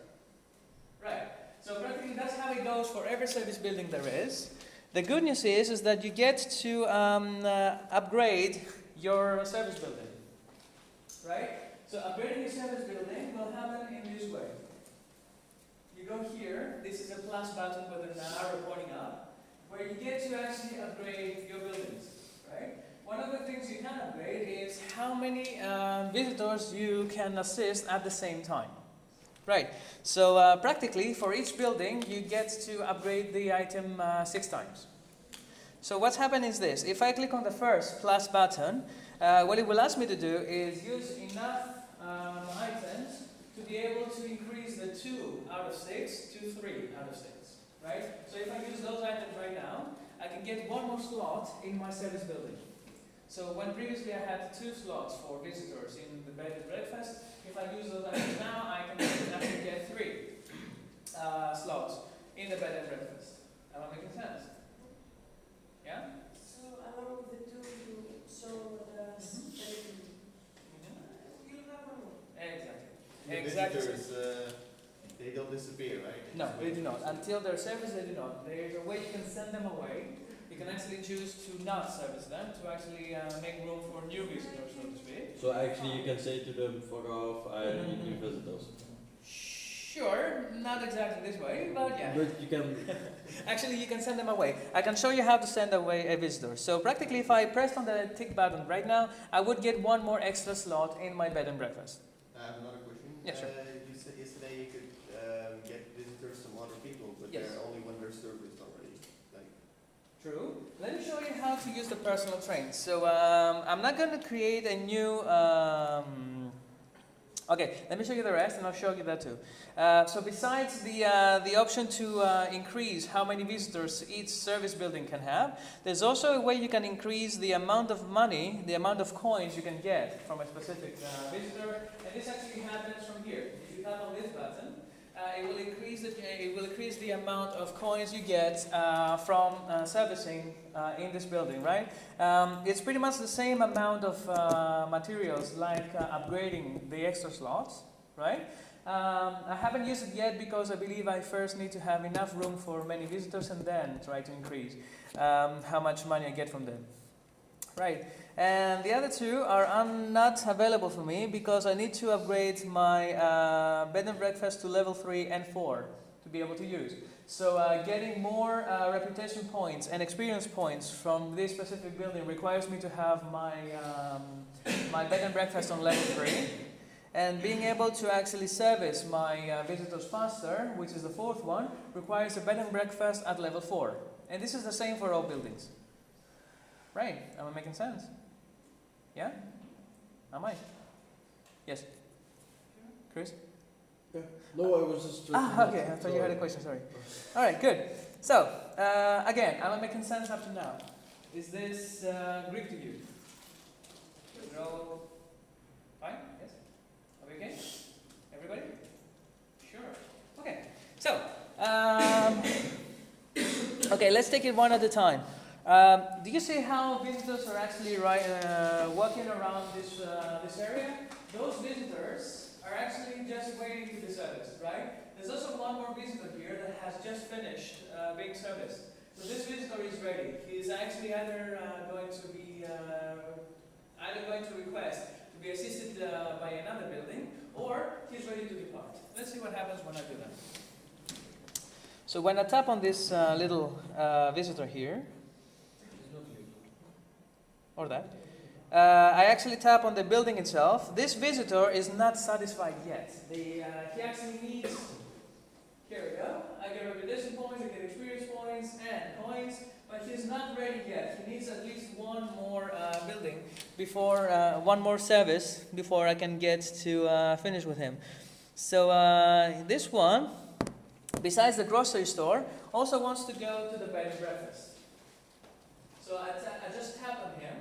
Right. So practically that's how it goes for every service building there is. The good news is that you get to upgrade your service building. Right? So upgrading your service building will happen in this way. You go here, this is a plus button with an arrow pointing up, where you get to actually upgrade your buildings, right? One of the things you can upgrade is how many visitors you can assist at the same time. Right, so practically for each building you get to upgrade the item 6 times. So what's happened is this: if I click on the first plus button, what it will ask me to do is use enough items to be able to increase the 2 out of 6 to 3 out of 6, right? So if I use those items right now, I can get one more slot in my service building. So when previously I had 2 slots for visitors in the bed and breakfast, if I use those items now, I can actually get 3 slots in the bed and breakfast. Am I making sense? Yeah? So along with the two you saw the you'll have one more. Exactly. The Exactly. visitors, they don't disappear, right? No, they do not. Until they're serviced, they do not. There is a way you can send them away. You can actually choose to not service them, to actually make room for new visitors, so to speak. So actually you can say to them, fuck off, I need new visitors. Sure, not exactly this way, but yeah. But you can... Actually, you can send them away. I can show you how to send away a visitor. So practically, if I pressed on the tick button right now, I would get one more extra slot in my bed and breakfast. I have another question. Yeah, sure. You said yesterday you could get visitors from other people, but Yes. they're only when they're serviced already. Like, True. Let me show you how to use the personal train. So I'm not going to create a new... Okay, let me show you the rest and I'll show you that too. So besides the option to increase how many visitors each service building can have, there's also a way you can increase the amount of money, the amount of coins you can get from a specific visitor. And this actually happens from here. If you tap on this button, it will increase the amount of coins you get from servicing in this building, right? It's pretty much the same amount of materials like upgrading the extra slots, right? I haven't used it yet because I believe I first need to have enough room for many visitors and then try to increase how much money I get from them. Right, and the other two are not available for me because I need to upgrade my bed and breakfast to level 3 and 4 to be able to use. So getting more reputation points and experience points from this specific building requires me to have my, my bed and breakfast on level 3. And being able to actually service my visitors faster, which is the fourth one, requires a bed and breakfast at level 4. And this is the same for all buildings. Right? Am I making sense? Yeah? Am I? Yes? Chris? No, I was just. Okay, I thought you had a question, sorry. Alright, good. So, again, am I making sense up to now? Is this Greek to you? We're all fine? Yes? Are we okay? Everybody? Sure. Okay. So, okay, let's take it one at a time. Do you see how visitors are actually walking around this area? Those visitors are actually just waiting to be serviced, right? There's also one more visitor here that has just finished being serviced. So this visitor is ready. He's actually either going to request to be assisted by another building, or he's ready to depart. Let's see what happens when I do that. So when I tap on this little visitor here, or that, I actually tap on the building itself. This visitor is not satisfied yet. He actually needs, here we go, I get reputation points, I get experience points and coins, but he's not ready yet. He needs at least one more building before, one more service before I can get to finish with him. So this one, besides the grocery store, also wants to go to the bed and breakfast. So I just tap on him.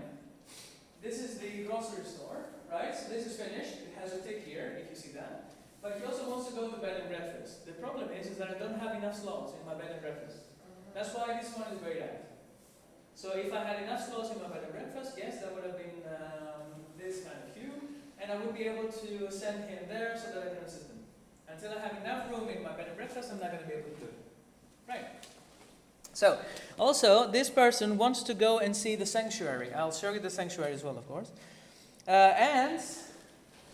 This is the grocery store, right? So this is finished. It has a tick here, if you see that. But he also wants to go to bed and breakfast. The problem is that I don't have enough slots in my bed and breakfast. That's why this one is grayed out. So if I had enough slots in my bed and breakfast, yes, that would have been this kind of queue. And I would be able to send him there so that I can assist him. Until I have enough room in my bed and breakfast, I'm not going to be able to do it. Right. So, also, this person wants to go and see the sanctuary. I'll show you the sanctuary as well, of course. And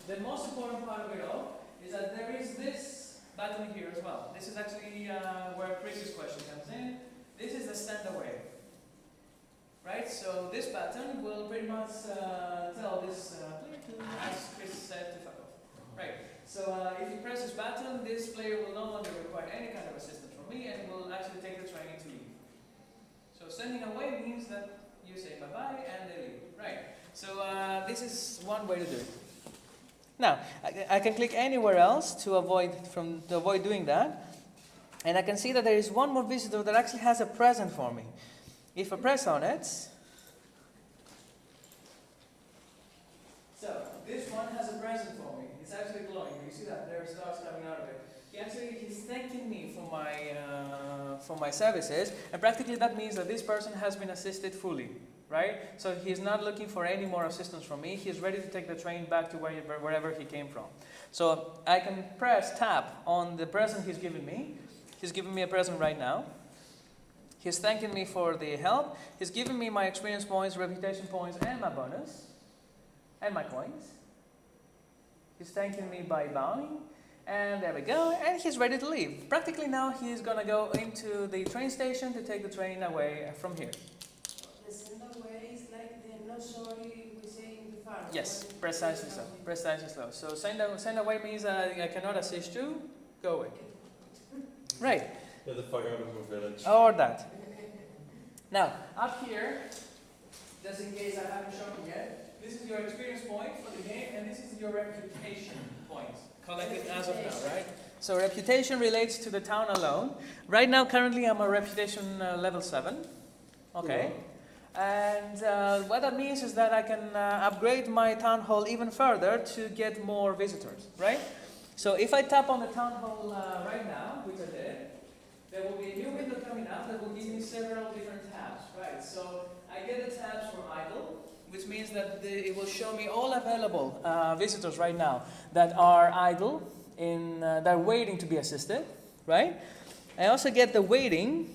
the most important part of it all is that there is this button here as well. This is actually where Chris's question comes in. This is the stand away. Right? So this button will pretty much tell this player to, as Chris said, to fuck off. Right. So if you press this button, this player will no longer require any kind of assistance from me and will actually take the training to leave. So sending away means that you say bye-bye and they leave. Right. So this is one way to do it. Now, I can click anywhere else to avoid doing that. And I can see that there is one more visitor that actually has a present for me. If I press on it, so this one has a present for me. It's actually glowing. You see that? There are stars coming out of it. He's thanking me for my services, and practically that means that this person has been assisted fully, right? So he's not looking for any more assistance from me. He's ready to take the train back to wherever he came from. So I can tap on the present he's given me. He's giving me a present right now. He's thanking me for the help. He's giving me my experience points, reputation points, and my bonus, and my coins. He's thanking me by bowing. And there we go, and he's ready to leave. Practically now he's going to go into the train station to take the train away from here. The send away is like the no sorry we say in the farm. Yes, precisely so. Precisely so. So send away means I cannot assist you, go away. Right. Get the fuck out of my village. Or that. Now, up here, just in case I haven't shown you yet, this is your experience point for the game, and this is your reputation points. Collected as of now, right? So reputation relates to the town alone. Right now, currently, I'm a reputation level 7. Okay. And what that means is that I can upgrade my town hall even further to get more visitors, right? So if I tap on the town hall right now, which I did, there will be a new window coming up that will give me several different tabs, right? So I get the tabs for idle, which means that it will show me all available visitors right now that are idle, that are waiting to be assisted, right? I also get the waiting.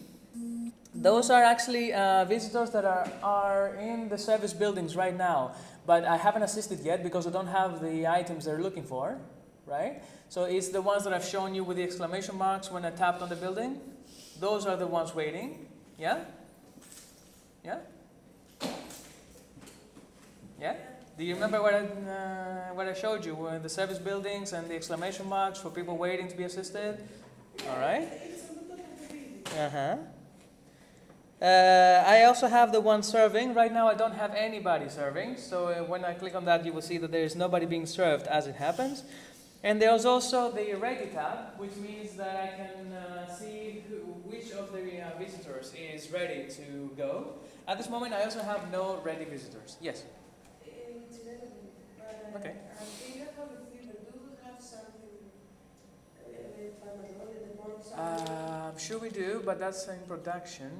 Those are actually visitors that are in the service buildings right now, but I haven't assisted yet because I don't have the items they're looking for, right? So it's the ones that I've shown you with the exclamation marks when I tapped on the building. Those are the ones waiting, yeah? Yeah? Yeah? Do you remember what I showed you? The service buildings and the exclamation marks for people waiting to be assisted? All right. It's on the top of the video. Uh-huh. I also have the one serving. Right now I don't have anybody serving, so when I click on that you will see that there is nobody being served as it happens. And there's also the ready tab, which means that I can see which of the visitors is ready to go. At this moment I also have no ready visitors. Yes? It's relevant, but Okay. I think I have a fever. Do you have something Panadol in the morning? I'm sure we do, but that's in production.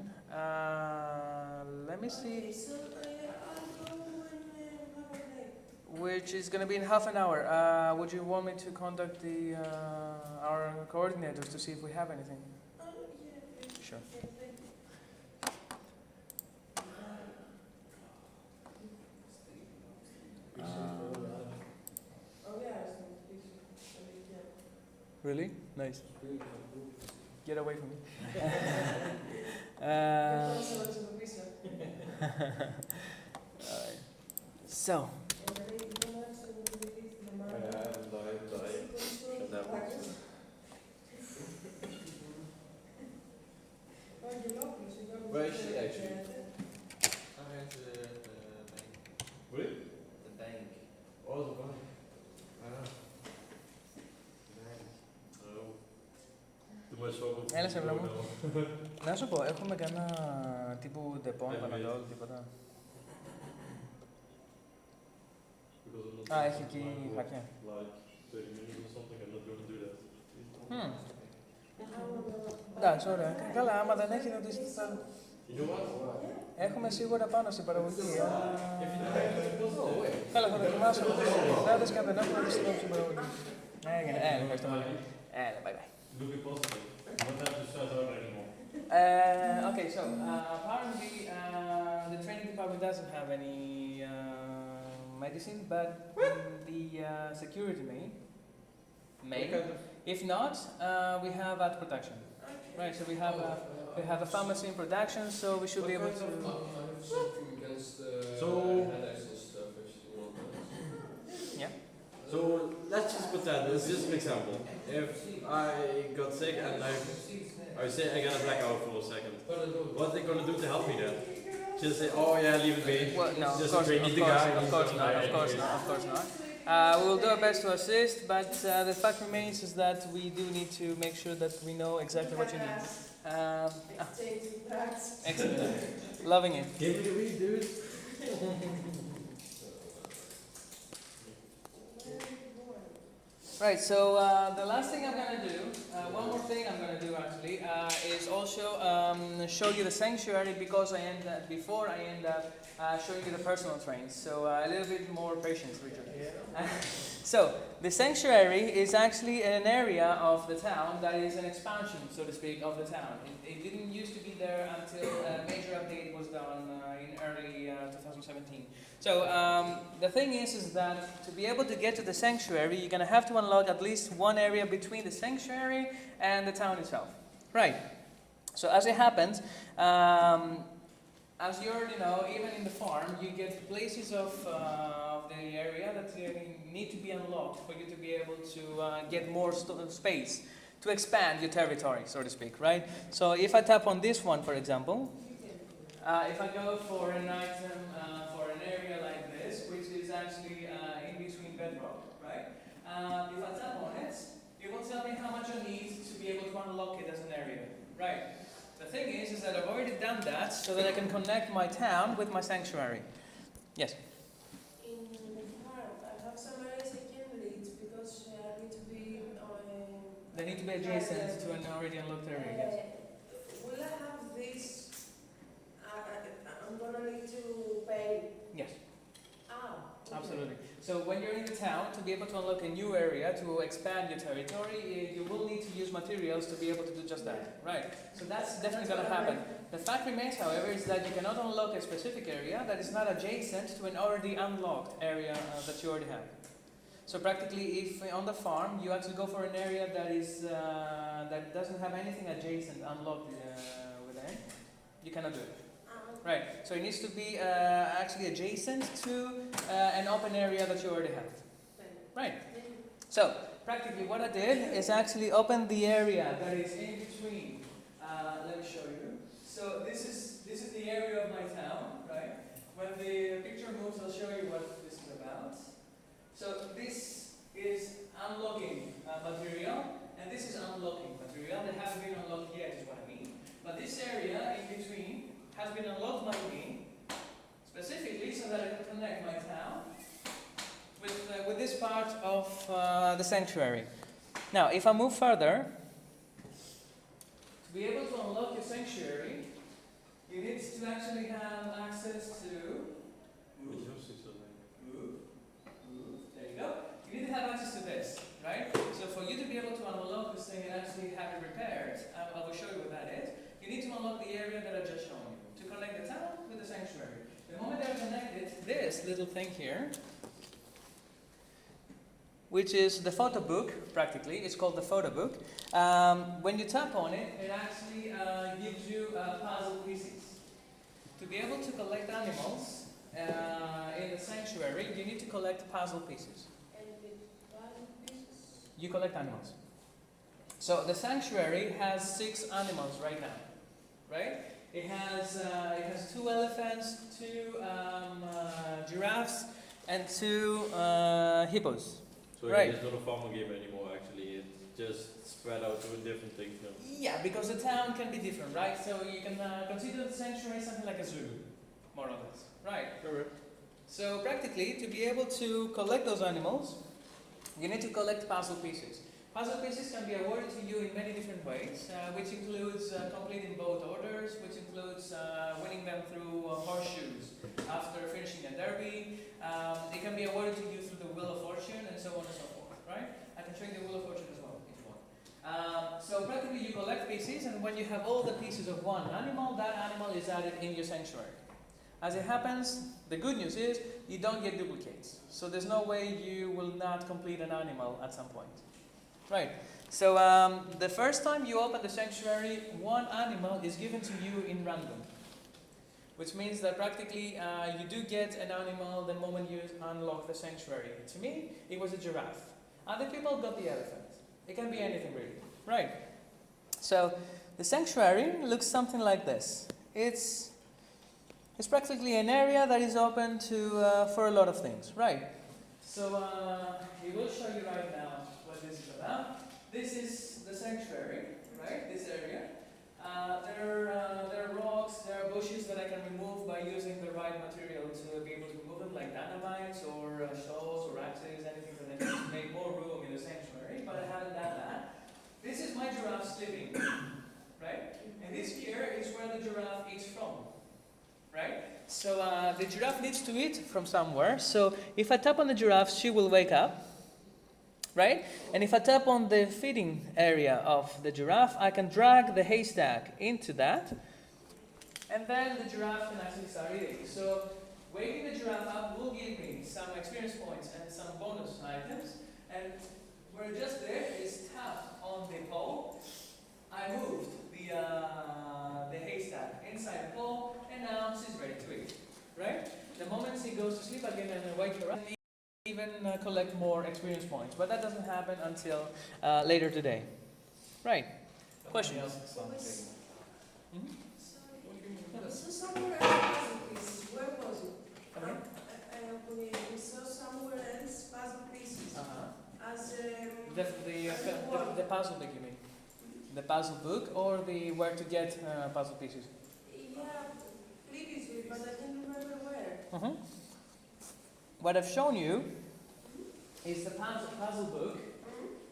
Let me see. Okay, so I'll go when Which is going to be in half an hour. Would you want me to contact our coordinators to see if we have anything? yeah, please. Sure. Yeah, thank you. Oh, yeah, it's not busy. Yeah. Really? Nice. Get away from me. You're also a visa. Alright. So, And then you don't have to release the Ja, money. daar That Where is she actually? Really? The bank. Oh, the bank. Doe maar zo. Έλα σε βλέπω. Να σου πω, έχουμε κανένα τύπου ντεπών, Παναδόλ, τίποτα? Α, έχει εκεί χαρτιά. Like 30 minutes or something, I'm not going to do that. Εντάξει, ωραία. Καλά, άμα δεν έχει, να δεις τι θα... You know what? Έχουμε σίγουρα πάνω στην παραγωγή. If you don't have it, Καλά, θα δοκιμάσω με τους συνδάδες και αν δεν έχουμε, να στείλω στην παραγωγή. Έγινε, ευχαριστώ πολύ. Bye bye. look it positive. You don't have to start out anymore. Okay, so apparently the training department doesn't have any medicine, but the security may. If not, we have at production. Right, so we have a pharmacy in production, so we should be able to. Something against So- headaches and stuff if you want that. Yeah. So let's just pretend, this is just an example. If I got sick and I say I got a blackout for a second, what are they going to do to help me then? Just say, oh yeah, leave it be. Well, no, Just of bring me the guy. course not, of course not, of course not. We will do our best to assist, but the fact remains is that we do need to make sure that we know exactly what you need. Exchanging facts. Excellent. Loving it. Give me the weed, dude. Right, so the last thing I'm going to do, one more thing I'm going to do actually, is also show you the sanctuary because before I end up showing you the personal trains. So a little bit more patience, Richard. So the sanctuary is actually an area of the town that is an expansion, so to speak, of the town. It didn't used to be there until a major update was done in early 2017. So the thing is that to be able to get to the sanctuary, you're going to have to unlock at least one area between the sanctuary and the town itself. Right. So as it happens, as you already know, even in the farm, you get places of the area that need to be unlocked for you to be able to get more space to expand your territory, so to speak, right? So if I tap on this one, for example, if I go for an item, for an area like this, which is actually in between bedrock, right? If I tap on it, it will tell me how much I need to be able to unlock it as an area, right? The thing is that I've already done that so that I can connect my town with my sanctuary. Yes? In the farm, I have some areas I can reach because I need to be They need to be adjacent to an already unlocked area, yes. Will I have this? I'm gonna need to pay. Yes, Okay. absolutely. So when you're in the town, to be able to unlock a new area, to expand your territory, you will need to use materials to be able to do just that, right? So that's definitely going to happen. The fact remains, however, is that you cannot unlock a specific area that is not adjacent to an already unlocked area that you already have. So practically, if on the farm you actually go for an area that is that doesn't have anything adjacent unlocked within, you cannot do it. Right, so it needs to be actually adjacent to an open area that you already have. Right, so practically what I did is actually open the area that is in between. Let me show you. So this is the area of my town, right? When the picture moves, I'll show you what this is about. So this is unlocking material, and this is unlocking material that haven't been unlocked yet, is what I mean. But this area in between has been unlocked by me, specifically so that I can connect my town with this part of the sanctuary. Now, if I move further, to be able to unlock your sanctuary, you need to actually have access to move. There you go. You need to have access to this, right? So for you to be able to unlock this thing and actually have it repaired, I will show you what that is. You need to unlock the area that I just shown you to connect the town with the sanctuary. The moment they're connected, this little thing here, which is the photo book, practically, it's called the photo book. When you tap on it, it actually gives you puzzle pieces. To be able to collect animals in the sanctuary, you need to collect puzzle pieces. And with puzzle pieces? You collect animals. So the sanctuary has 6 animals right now, right? It has 2 elephants, 2 giraffes, and 2 hippos. So Right. it's not a farming game anymore, actually. It's just spread out to different things now. Yeah, because the town can be different, right? So you can consider the sanctuary something like a zoo, more or less, right? Correct. So practically, to be able to collect those animals, you need to collect puzzle pieces. Puzzle pieces can be awarded to you in many different ways, which includes completing both orders, which includes winning them through horseshoes after finishing a derby. It can be awarded to you through the Wheel of Fortune, and so on and so forth, right? I can show you the Wheel of Fortune as well, if you want. So practically you collect pieces, and when you have all the pieces of one animal, that animal is added in your sanctuary. As it happens, the good news is you don't get duplicates. So there's no way you will not complete an animal at some point. Right, so the first time you open the sanctuary, 1 animal is given to you in random. Which means that practically you do get an animal the moment you unlock the sanctuary. To me, it was a giraffe. Other people got the elephant. It can be anything really. Right, so the sanctuary looks something like this. It's practically an area that is open to for a lot of things. Right, so we will show you right now what this is about. This is the sanctuary, right? This area. There are rocks, there are bushes that I can remove by using the right material to be able to remove them, like dynamites or shells or axes, anything that I need to make more room in the sanctuary. But I haven't done that. This is my giraffe sleeping, right? And this here is where the giraffe eats from. Right? So the giraffe needs to eat from somewhere. So if I tap on the giraffe, she will wake up. Right? And if I tap on the feeding area of the giraffe, I can drag the haystack into that. And then the giraffe can actually start eating. So waking the giraffe up will give me some experience points and some bonus items. And where just there is tap on the pole, I moved the haystack inside the pole, and now she's ready to eat, right? The moment she goes to sleep again and I wake her up, even collect more experience points, but that doesn't happen until later today. Right? Question? Sorry. We saw somewhere else puzzle pieces. Where was it? We saw somewhere else puzzle pieces. As The puzzle book, you mean? The puzzle book or the where to get puzzle pieces? yeah, previously, but I can't remember where. What I've shown you is the puzzle book,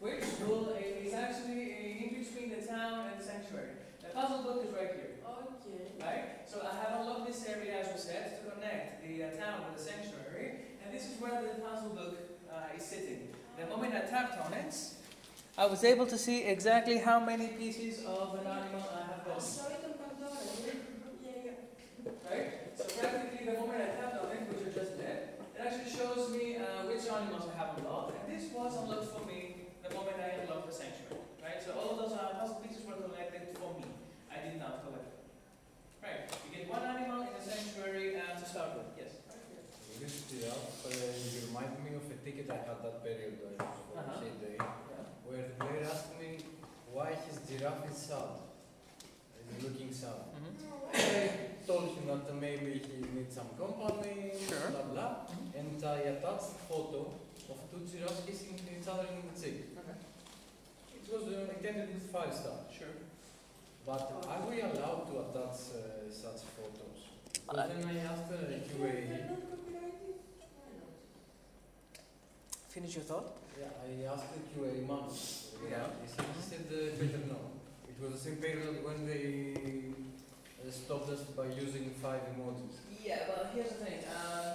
which is actually in between the town and the sanctuary. The puzzle book is right here. Okay. Right? So I have unlocked this area, as we said, to connect the town with the sanctuary, and this is where the puzzle book is sitting. The moment I tapped on it, I was able to see exactly how many pieces of an animal I have I got. saw it on Pandora. Yeah. Right? So practically the moment I tapped on it, which I just did, it actually shows me which animals I have unlocked, and this was unlocked for me the moment I unlocked the sanctuary. Right? So all of those puzzle pieces were collected for me. I did not collect them. Right? You get 1 animal in the giraffe. You remind me of a ticket I had that period for Day, where the player asked me why his giraffe is sad. He's looking sad. I told him that maybe he needs some company, Sure. blah blah, and I attached a photo of two giraffes kissing each other in the cheek. It was intended with 5 stars. Sure. But are we allowed to attach such photos? But then I asked QA. They're not copyrighted? Why not? Finish your thought. Yeah, I asked the QA man. Yeah. He said better no. It was the same period when they stopped us by using 5 emojis. Yeah, well, here's the thing.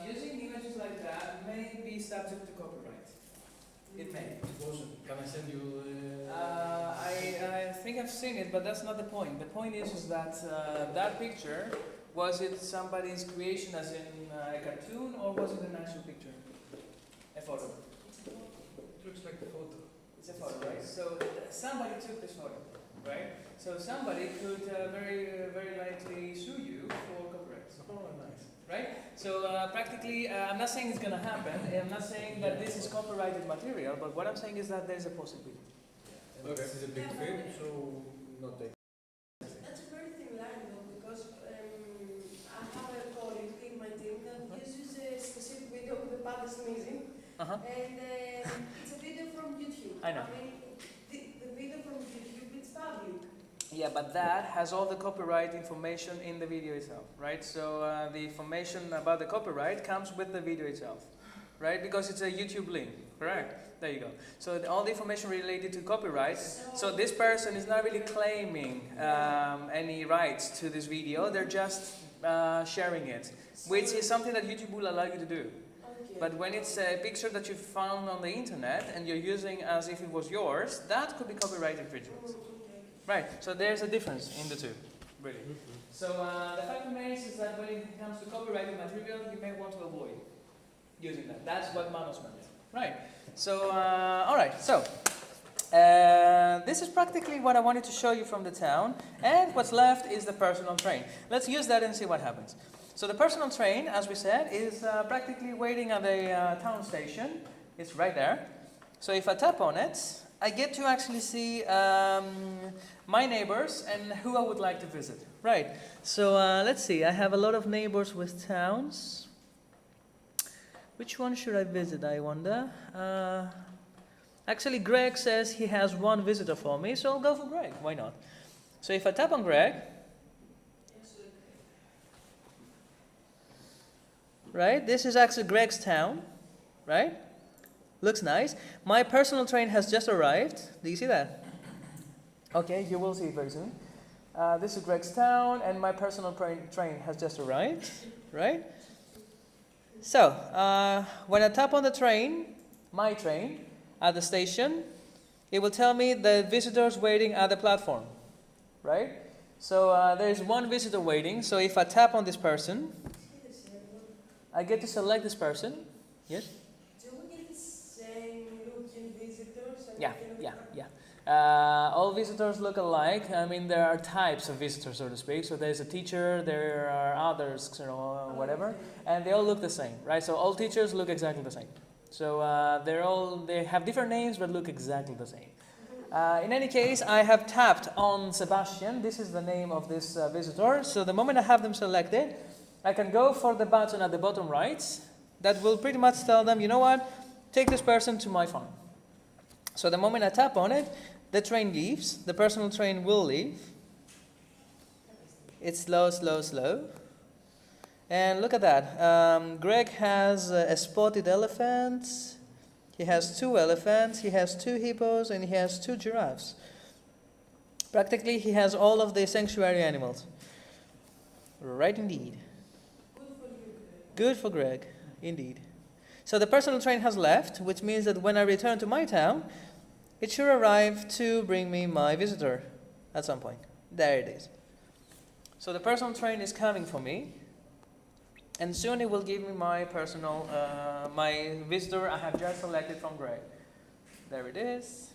Using images like that may be subject to copyright. It may. It wasn't. Can I send you? I think I've seen it, but that's not the point. The point is that that picture, was it somebody's creation as in a cartoon, or was it an actual picture? A photo. It looks like a photo. It's a photo, right? So somebody took this photo, right? So somebody could very likely sue you for copyright. Oh, nice. Right? So practically, I'm not saying it's going to happen. I'm not saying that this is copyrighted material, but what I'm saying is that there's a possibility. And this is a big film, so not a. That's a very thin line though, because I have a colleague in my team that uses a specific video with the panda sneezing, Uh-huh. and it's a video from YouTube. I know. mean, the video from YouTube, it's public. Yeah, but that has all the copyright information in the video itself, right? So the information about the copyright comes with the video itself, right? Because it's a YouTube link, correct? There you go. So all the information related to copyright. So this person is not really claiming any rights to this video. They're just sharing it, which is something that YouTube will allow you to do. Okay. But when it's a picture that you found on the internet and you're using as if it was yours, that could be copyright infringement. Right, so there's a difference in the two, really. So the fact remains is that when it comes to copyrighted material, you may want to avoid using that. That's what Manos meant. Right, so, all right, so this is practically what I wanted to show you from the town, and what's left is the personal train. Let's use that and see what happens. So the personal train, as we said, is practically waiting at the town station. It's right there. So if I tap on it, I get to actually see my neighbors and who I would like to visit. Right, so let's see, I have a lot of neighbors with towns. Which one should I visit, I wonder? Actually, Greg says he has one visitor for me, so I'll go for Greg, why not? So if I tap on Greg, right, this is actually Greg's town, right? Looks nice. My personal train has just arrived. Do you see that? Okay, you will see it very soon. This is Greg's town, and my personal train has just arrived, right? So, when I tap on the train, my train, at the station, it will tell me the visitors waiting at the platform, right? So, there's one visitor waiting, so if I tap on this person, I get to select this person. Yes? Do we get the same looking visitors? Yeah. All visitors look alike. I mean, there are types of visitors, so to speak. So there's a teacher, there are others, whatever, and they all look the same, right? So all teachers look exactly the same. So they have different names, but look exactly the same. In any case, I have tapped on Sebastian. This is the name of this visitor. So the moment I have them selected, I can go for the button at the bottom right. That will pretty much tell them, you know what, take this person to my farm. So the moment I tap on it, the train leaves. The personal train will leave. It's slow, slow, slow. And look at that. Greg has a spotted elephant. He has 2 elephants. He has 2 hippos, and he has 2 giraffes. Practically, he has all of the sanctuary animals. Right, indeed. Good for Greg, indeed. So the personal train has left, which means that when I return to my town, it should arrive to bring me my visitor at some point. There it is. So the personal train is coming for me, and soon it will give me my personal, my visitor I have just selected from Greg. There it is.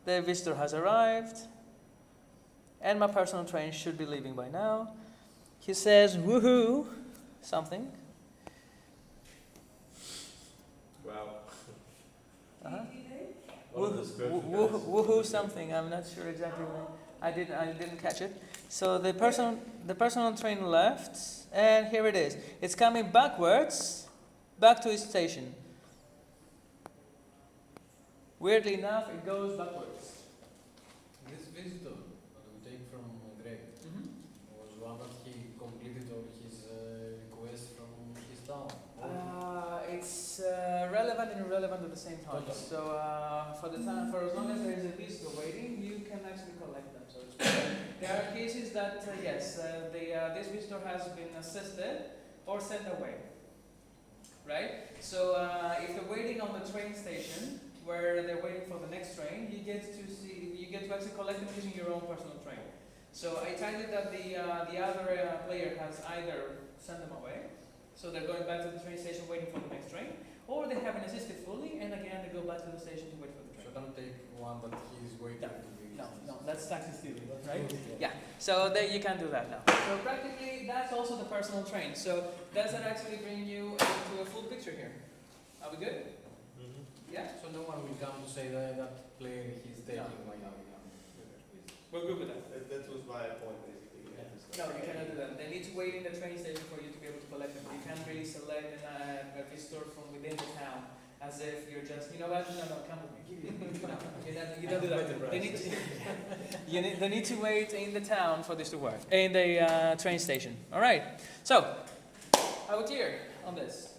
The visitor has arrived, and my personal train should be leaving by now. He says, woohoo, something. Uh-huh. One of the spiritual guys. Woohoo something. I'm not sure exactly. I didn't catch it. So the person on train left, and here it is. It's coming backwards, back to its station. Weirdly enough, it goes backwards. This visitor that we take from Greg was one that he completed all his requests from his town. It's relevant and irrelevant at the same time. Totally. So for as long as there is a visitor waiting, you can actually collect them. So there are cases that yes, this visitor has been assisted or sent away. Right. So if they're waiting on the train station, where they're waiting for the next train, you get to actually collect them using your own personal train. So I tell you that the other player has either sent them away, so they're going back to the train station waiting for the next train, or they haven't assisted fully, and again they go back to the station to wait for the train. So don't take one that he's waiting to be. No, that's taxi stealing, right? Yeah. So there you can do that now. So practically, that's also the personal train. So does that actually bring you into a full picture here? Are we good? Yeah. So no one will come to say that player he's taking right now. We're good with that. That was my point, basically. No, you cannot do that. They need to wait in the train station for you to be able to collect them. You can't really select a visitor from within the town as if you're just, you know what, no, come with me. No, you don't do that. They need to wait in the town for this to work. In the train station. All right. So, are we clear on this?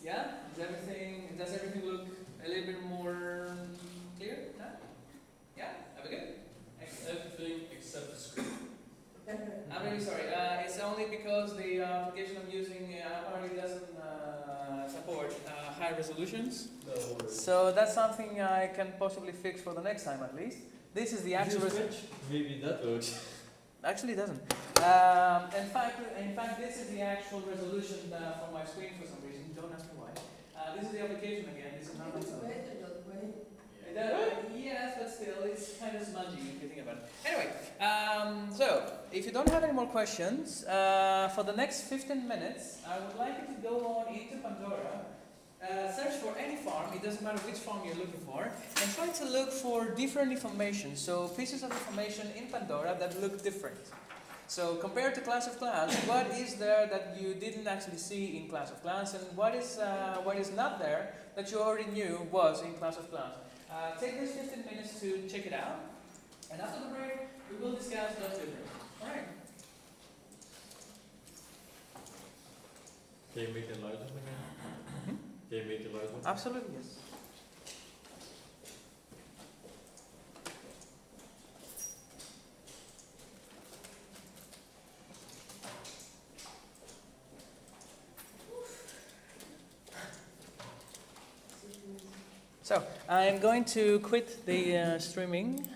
Yeah? Does everything look a little bit more clear? No? Yeah? Are we good? Everything except the screen. I'm really sorry. It's only because the application I'm using apparently doesn't support high resolutions. No worries. So that's something I can possibly fix for the next time at least. This is the actual resolution. Maybe that works. Actually, it doesn't. In fact, this is the actual resolution for my screen for some reason. Don't ask me why. This is the application again. This is not my phone. Yes, but still, it's kind of smudgy if you think about it. Anyway, so if you don't have any more questions, for the next 15 minutes, I would like you to go on into Pandora, search for any farm, it doesn't matter which farm you're looking for, and try to look for different information, so pieces of information in Pandora that look different. So compared to Clash of Clans, what is there that you didn't actually see in Clash of Clans, and what is not there that you already knew was in Clash of Clans? Take this 15 minutes to check it out, and after the break, we will discuss those differences. Alright. Can you make it larger? Can you make it larger? Absolutely, yes. So, I'm going to quit the streaming